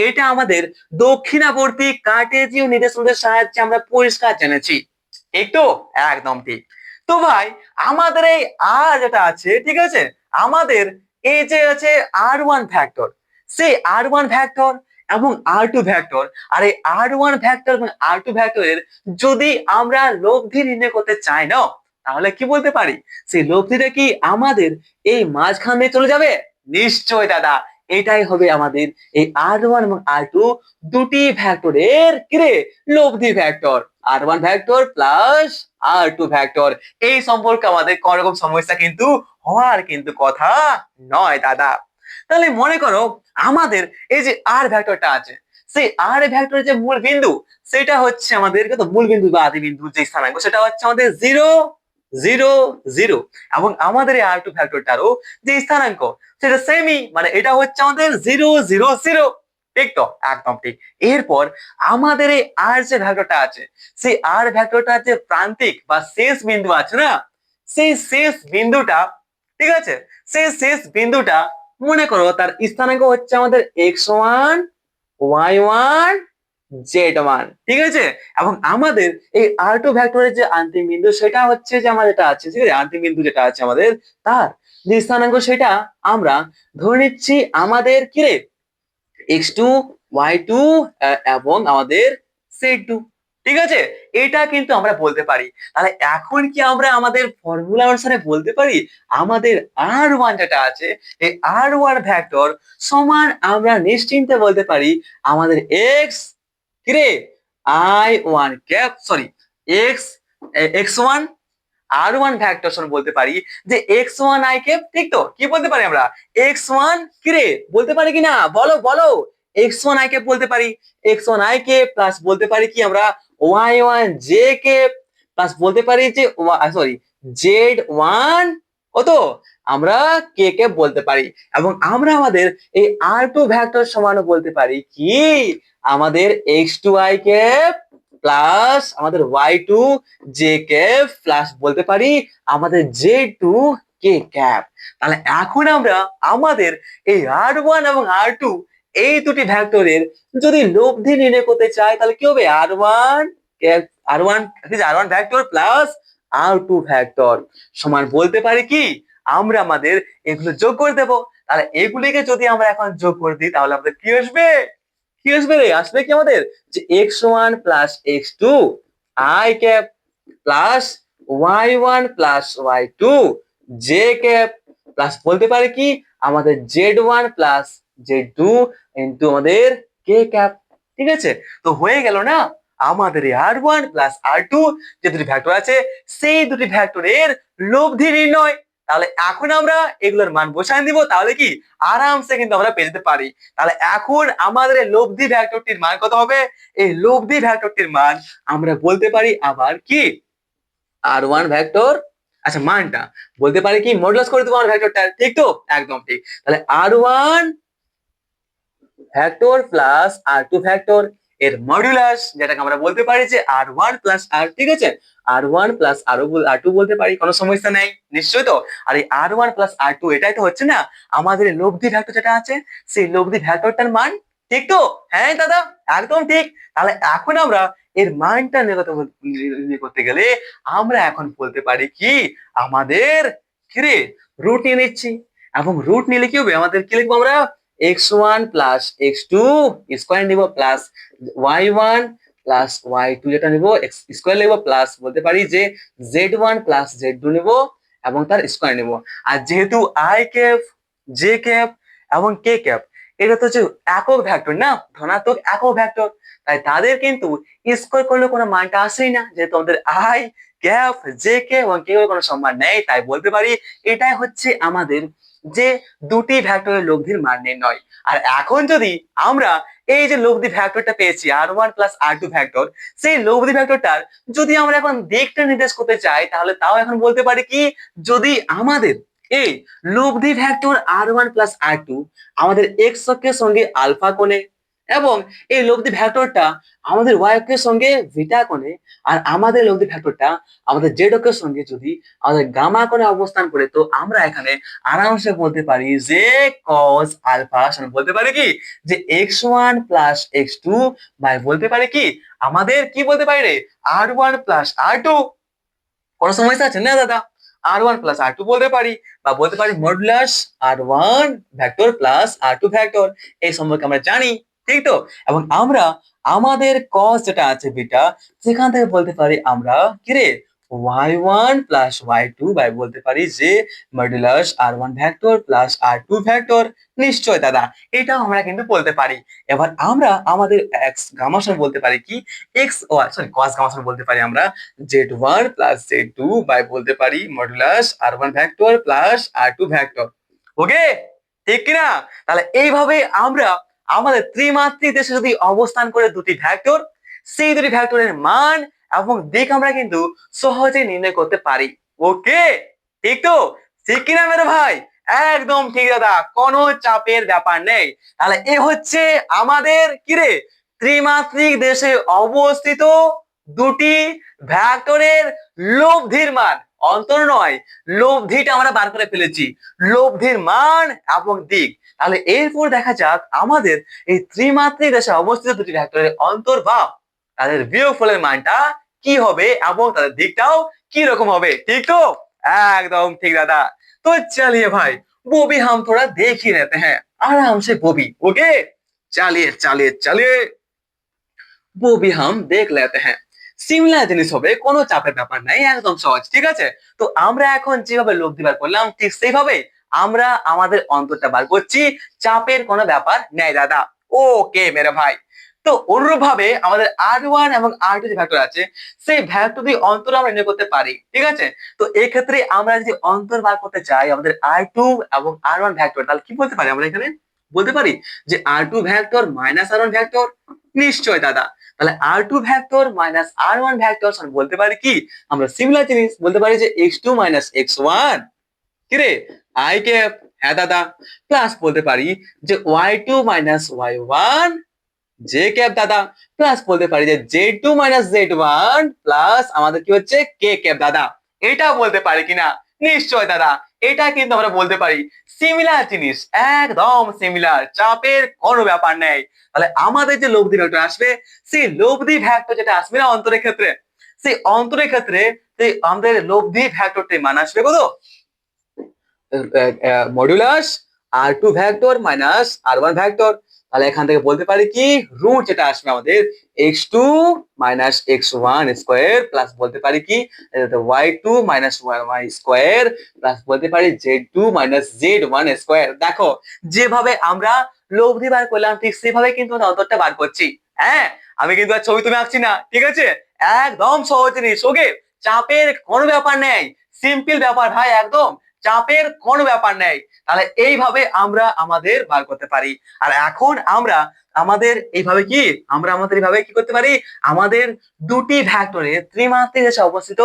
Speaker 1: এটা আমাদের দক্ষিণাবর্তী কার্টেজীয় নির্দেশনের সাহায্যে আমরা পরিষ্কার জেনেছি। একটু একদম ঠিক। তো ভাই আমাদের এই আর যেটা আছে, ঠিক আছে, আমাদের এই যে আছে আর1 ভেক্টর, সেই আর1 ভেক্টর এবং আর2 ভেক্টর, আর এই আর1 ভেক্টর এবং আর2 ভেক্টরের যদি আমরা লব্ধি নির্ণয় করতে চাই না, তাহলে কি বলতে পারি? সেই লব্ধিটা কি আমাদের এই মাঝখান দিয়ে চলে যাবে? নিশ্চয় দাদা, এটাই হবে আমাদের এই আর1 এবং আর2 দুটি ভেক্টরের কিরে লব্ধি ভেক্টর। আর1 vector plus আর2 vector. এই সম্পর্কে আমাদের কোন রকম সমস্যা কিন্তু হওয়ার কিন্তু কথা নয় দাদা। তাহলে মনে করো আমাদের এই যে আর ভেক্টরটা আছে, সেই আর ভেক্টরের যে মূল বিন্দু সেটা হচ্ছে আমাদের কত? মূল বিন্দু বা আদি বিন্দু যে স্থানাঙ্ক সেটা হচ্ছে আমাদের 0, জিরো জিরো। এবং আমাদের এই আর টু ভ্যাক্টরটারও যে স্থানাঙ্ক সেটা সেমই, মানে এটা হচ্ছে আমাদের জিরো জিরো জিরো। ঠিক তো, একদম ঠিক। এরপর আমাদের এই আর যে ভ্যাক্টরটা আছে, সেই আর ভ্যাক্টরটার যে প্রান্তিক বা শেষ বিন্দু আছে না, সেই শেষ বিন্দুটা, ঠিক আছে, সেই শেষ বিন্দুটা মনে করো তার স্থানাঙ্ক হচ্ছে আমাদের x1 y1 z1, ঠিক আছে। এবং আমাদের এই আর টু ভ্যাক্টরের যে অন্তিম বিন্দু সেটা হচ্ছে যে আমাদের যেটা আছে, ঠিক আছে, অন্তিম বিন্দু যেটা আছে আমাদের তার যে স্থানাঙ্ক সেটা আমরা ধরে নিচ্ছি আমাদের কি রে x2 y2 এবং আমাদের z2, ঠিক আছে। এটা কিন্তু আমরা বলতে পারি। তাহলে এখন কি আমরা আমাদের ফর্মুলা অনুসারে বলতে পারি আমাদের r1 যেটা আছে এই r1 ভেক্টর সমান আমরা নিশ্চিন্তে বলতে পারি আমাদের x কি রে i1 cap sorry x x1 r1 vector সমান বলতে পারি যে x1 i ক্যাপ, ঠিক তো। কি বলতে পারি আমরা x1 কি রে বলতে পারি কি না, বলো বলো। x1 i ক্যাপ বলতে পারি, x1 i ক্যাপ প্লাস বলতে পারি কি আমরা y1 j ক্যাপ প্লাস বলতে পারি যে সরি z1 কত আমরা কে ক্যাপ বলতে পারি। এবং আমরা আমাদের এই r2 ভেক্টর সমান বলতে পারি কি আমাদের x2 i ক্যাপ প্লাস আমাদের y2 j ক্যাপ প্লাস বলতে পারি আমাদের z2 k ক্যাপ। তাহলে এখন আমরা আমাদের এই r1 এবং r2 এই দুটি ভেক্টরের যদি লব্ধি নির্ণয় করতে চাই তাহলে কি হবে r1 r1 r1 vector plus r2 vector সমান বলতে পারি কি আমরা আমাদের এগুলো যোগ করে দেব। তাহলে এগুলিকে যদি আমরা এখন যোগ করে দিই তাহলে আমাদের কি আসবে, কি আসবে রে, আসবে কি আমাদের যে x1 plus x2 i cap plus y1 plus y2 j cap plus বলতে পারি কি আমাদের z1 প্লাস z2 ইনটু আমাদের k ক্যাপ, ঠিক আছে। তো হয়ে গেল না আমাদের এই r1 প্লাস r2 যে দুটি ভেক্টর আছে সেই দুটি ভেক্টরের লব্ধি নির্ণয়। তাহলে এখন আমরা এগুলোর মান বসায় দিব, তাহলে কি আরামসে কিন্তু আমরা পেয়ে যেতে পারি। তাহলে এখন আমাদের এই লব্ধি ভেক্টরটির মান কত হবে, এই লব্ধি ভেক্টরটির মান আমরা বলতে পারি আবার কি r1 ভেক্টর, আচ্ছা মানটা বলতে পারি কি মডুলাস করে দেবো আমার ভেক্টরটা, ঠিক তো, একদম ঠিক। তাহলে r1 vector plus r2 vector এর মডুলাস যেটাকে আমরা বলতে পারি যে r1 প্লাস r, ঠিক আছে, r1 প্লাস r2 বলতে পারি, কোনো সমস্যা নেই নিশ্চয়ই তো। আর এই r1 প্লাস r2 এটাই তো হচ্ছে না আমাদের লব্ধি ভেক্টর যেটা আছে সেই লব্ধি ভেক্টরটার মান, ঠিক তো। হ্যাঁ দাদা একদম ঠিক। তাহলে এখন আমরা এর মানটা নির্ণয় করতে গেলে আমরা এখন বলতে পারি কি আমাদের কিরে রুট নিয়ে নিচ্ছি। এবং রুট নিলে কি হবে আমাদের কি লিখবো আমরা x1 প্লাস x2 স্কোয়ার নিব প্লাস y1 প্লাস y2 যেটা নিব x স্কোয়ার নিব প্লাস বলতে পারি যে z1 প্লাস z2 নিব এবং তার স্কোয়ার নিব। আর যেহেতু i ক্যাপ j ক্যাপ এবং k ক্যাপ এটা তো হচ্ছে একক ভেক্টর না, ধনাত্মক একক ভেক্টর, তাই তাদের কিন্তু স্কোয়ার করলে কোনো মানটা আসেই না, যেহেতু আমাদের i ক্যাপ j কে এবং k এর কোনো সম্মান নেই, তাই বলতে পারি এটাই হচ্ছে আমাদের যে দুটি ভেক্টরের লব্ধির মান নির্ণয়। আর এখন যদি আমরা এই যে লব্ধি ভেক্টরটা পেয়েছি r1 প্লাস r2 ভেক্টর, সেই লব্ধি ভেক্টরটার যদি আমরা এখন দিকটা নির্দেশ করতে চাই তাহলে তাও এখন বলতে পারি কি যদি আমাদের এই লব্ধি ভেক্টর r1 প্লাস r2 আমাদের x অক্ষের সঙ্গে আলফা কোণে এবং এই লব্ধি ভেক্টরটা আমাদের y অক্ষের সঙ্গে বিটা কোণে, আর আমাদের লব্ধি ভেক্টরটা আমাদের z অক্ষের সঙ্গে যদি আমাদের গামা কোণে অবস্থান করে, তো আমরা এখানে আরামসে বলতে পারি যে cos আলফা সমান বলতে পারি কি যে x1 প্লাস x2 বাই বলতে পারি কি আমাদের কি বলতে পারি রে r1 প্লাস r2, কোনো সমস্যা আছে না দাদা, r1 প্লাস r2 বলতে পারি বা বলতে পারি modulus r1 vector plus r2 vector, এই সম্পর্কে আমরা জানি, ঠিক তো। এবং আমরা আমাদের cos যেটা আছে বিটা সেখান থেকে বলতে পারি আমরা কি রে y1 প্লাস y2 বাই বলতে পারি যে modulus r1 vector plus r2 vector, নিশ্চয় দাদা এটাও আমরা কিন্তু বলতে পারি। এবার আমরা আমাদের x গামা সমান বলতে পারি কি x সরি cos গামা সমান বলতে পারি আমরা z1 প্লাস z2 বাই বলতে পারি modulus r1 vector plus r2 vector. Okay ঠিক কিনা? তাহলে এইভাবে আমরা আমাদের ত্রিমাত্রিক দেশে যদি অবস্থান করে দুটি ভেক্টর, সেই দুটি ভেক্টরের মান এবং দিক আমরা কিন্তু সহজে নির্ণয় করতে পারি। ওকে, ঠিক তো? ঠিক কিনা মেরে ভাই? একদম ঠিক দাদা, কোনো চাপের ব্যাপার নেই। তাহলে এ হচ্ছে আমাদের কিরে ত্রিমাত্রিক দেশে অবস্থিত দুটি ভেক্টরের লব্ধির মান, অন্তর নয়, লব্ধিটা আমরা বার করে ফেলেছি, লব্ধির মান এবং দিক। তাহলে এরপর দেখা যাক আমাদের এই ত্রিমাত্রিক দেশে অবস্থিত দুটি ভেক্টরের অন্তর বা তাদের বিয়োগফলের মানটা কি হবে এবং তাদের দিকটাও কি রকম হবে, ঠিক তো? एकदम ठीक दादा। तो चलिए भाई वो भी हम थोड़ा देख ही लेते हैं आराम से वो भी। ओके, चलिए चलिए चलिए वो भी हम देख लेते हैं। সিমিলার জিনিস হবে, কোনো চাপের ব্যাপার নাই, একদম সহজ, ঠিক আছে? তো আমরা এখন যেভাবে লব্ধি বার করলাম ঠিক সেইভাবে আমরা আমাদের অন্তরটা বার করছি, চাপের কোনো ব্যাপার নেই দাদা। ওকে মেরে ভাই। তো অনুরূপ ভাবে আমাদের R1 এবং R2 যে ভেক্টর আছে সেই ভেক্টর দিয়ে অন্তর আমরা নির্ণয় করতে পারি, ঠিক আছে? তো এই ক্ষেত্রে আমরা যদি অন্তর বার করতে চাই আমাদের R2 এবং R1 ভেক্টর, তাহলে কি বলতে পারি আমরা এখানে? বলতে পারি যে R2 vector minus R1 vector. নিশ্চয় দাদা। তাহলে R2 vector minus R1 vector বলতে পারি কি আমরা সিমিলার জিনিস বলতে পারি যে x2 মাইনাস x1 কি রে i ক্যাপ, হ্যাঁ দাদা, প্লাস বলতে পারি যে y2 minus y1 J cap দাদা, প্লাস বলতে পারি যে z2 মাইনাস z1 প্লাস আমাদের কি হচ্ছে কে ক্যাপ দাদা। এটা বলতে পারি কিনা? নিশ্চয় দাদা, এটা কিন্তু আমরা বলতে পারি। সিমিলার জিনিস, একদম সিমিলার, চাপের কোনো ব্যাপার নেই। তাহলে আমাদের যে লব্ধি ভেক্টর আসবে সেই লব্ধি ভেক্টর যেটা আসবে না অন্তরের ক্ষেত্রে, সেই অন্তরের ক্ষেত্রে সেই আমাদের লব্ধি ভেক্টরটির মান আসবে কত? Modulus R2 vector minus R1 vector. তাহলে এখান থেকে বলতে পারি কি রুট যেটা আসবে আমাদের x2 minus x1 square plus বলতে পারি কি y2 minus y square plus বলতে পারি z2 মাইনাস z1 স্কয়ার। দেখো যেভাবে আমরা লব্ধি বার করলাম ঠিক সেভাবে কিন্তু অন্তরটা বার করছি। হ্যাঁ, আমি কিন্তু আর ছবি তুমি আঁকছি না, ঠিক আছে? একদম সহজ জিনিস। ওকে, চাপের কোনো ব্যাপার নেই, সিম্পল ব্যাপার ভাই, একদম চাপের কোনো ব্যাপার নেই। তাহলে এইভাবে আমরা আমাদের বার করতে পারি। আর এখন আমরা আমাদের এইভাবে কি আমরা আমাদের এইভাবে কি করতে পারি, আমাদের দুটি ভেক্টরে ত্রিমাত্রিক দেশে অবস্থিত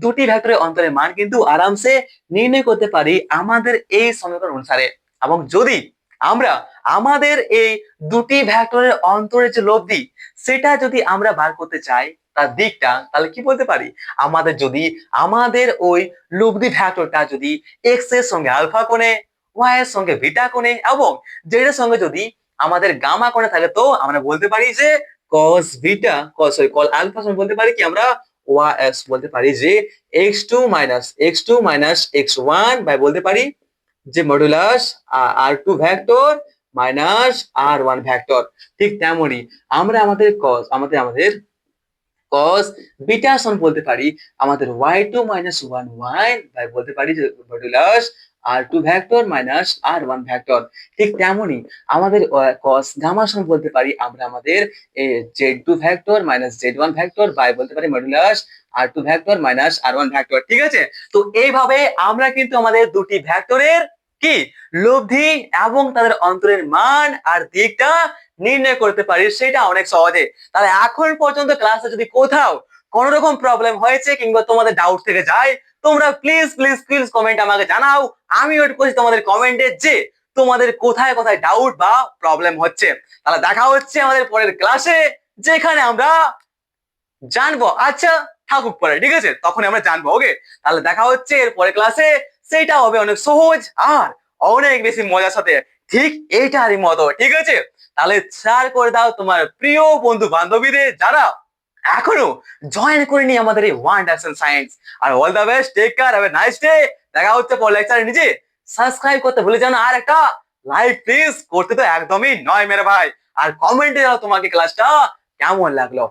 Speaker 1: দুটি ভেক্টরের অন্তরের মান কিন্তু আরামসে নির্ণয় করতে পারি আমাদের এই সমীকরণ অনুসারে। এবং যদি আমরা আমাদের এই দুটি ভেক্টরের অন্তরের যে লব্ধি সেটা যদি আমরা বার করতে চাই তার দিকটা, তাহলে কি বলতে পারি আমাদের যদি আমাদের ওই লব্ধি ভেক্টরটা যদি এক্স এর সঙ্গে আলফা কোণে, ওয়াই এর সঙ্গে বিটা কোণে এবং জেড এর সঙ্গে যদি আমাদের গামা কোণে থাকে তো আমরা বলতে পারি যে cos বিটা cos আলফা সমান বলতে পারি কি আমরা ওয়াই বলতে পারি যে x2 মাইনাস x1 বাই বলতে পারি যে modulus R2 vector minus R1 vector. ঠিক তেমনি আমরা আমাদের আমাদের cos বিটা সমান বলতে পারি আমাদের y2 মাইনাস 1y বাই বলতে পারি যে modulus R2 vector minus R1 vector. ঠিক তেমনি আমাদের cos গামা সমান বলতে পারি আমরা আমাদের z2 vector minus z1 vector by বলতে পারি modulus R2 vector minus R1 vector. ঠিক আছে? তো এইভাবে আমরা কিন্তু আমাদের দুটি ভেক্টরের কি লব্ধি এবং তাদের অন্তরের মান আর দিকটা নির্ণয় করতে পারি, সেটা অনেক সহজে। তাহলে এখন পর্যন্ত ক্লাসে যদি কোথাও কোন রকম প্রবলেম হয়েছে কিংবা তোমাদের ডাউট থেকে যায় তোমরা প্লিজ প্লিজ প্লিজ কমেন্ট আমাকে জানাও। আমি ওয়েট করছি তোমাদের কমেন্টে যে তোমাদের কোথায় কোথায় ডাউট বা প্রবলেম হচ্ছে। তাহলে দেখা হচ্ছে আমাদের পরের ক্লাসে যেখানে আমরা জানবো, আচ্ছা থাকুক পরে, ঠিক আছে, তখন আমরা জানবো। ওকে, তাহলে দেখা হচ্ছে এর পরের ক্লাসে, সেটা হবে অনেক সহজ আর অনেক বেশি মজার সাথে, ঠিক এইটারই মতো। ঠিক আছে, তাহলে শেয়ার করে দাও তোমার প্রিয় বন্ধু বান্ধবীদের যারা এখনো জয়েন করেনি আমাদের এই ওয়ান ডাইরেকশন সায়েন্স। আর all the best, take care, have a nice day. দেখা হচ্ছে পরের লেকচারে। নিজে সাবস্ক্রাইব করতে ভুলে যাও না, আর একটা লাইক প্লিজ করতে তো একদমই নয় মেরে ভাই। আর কমেন্টে দাও তোমাকে ক্লাসটা কেমন লাগলো।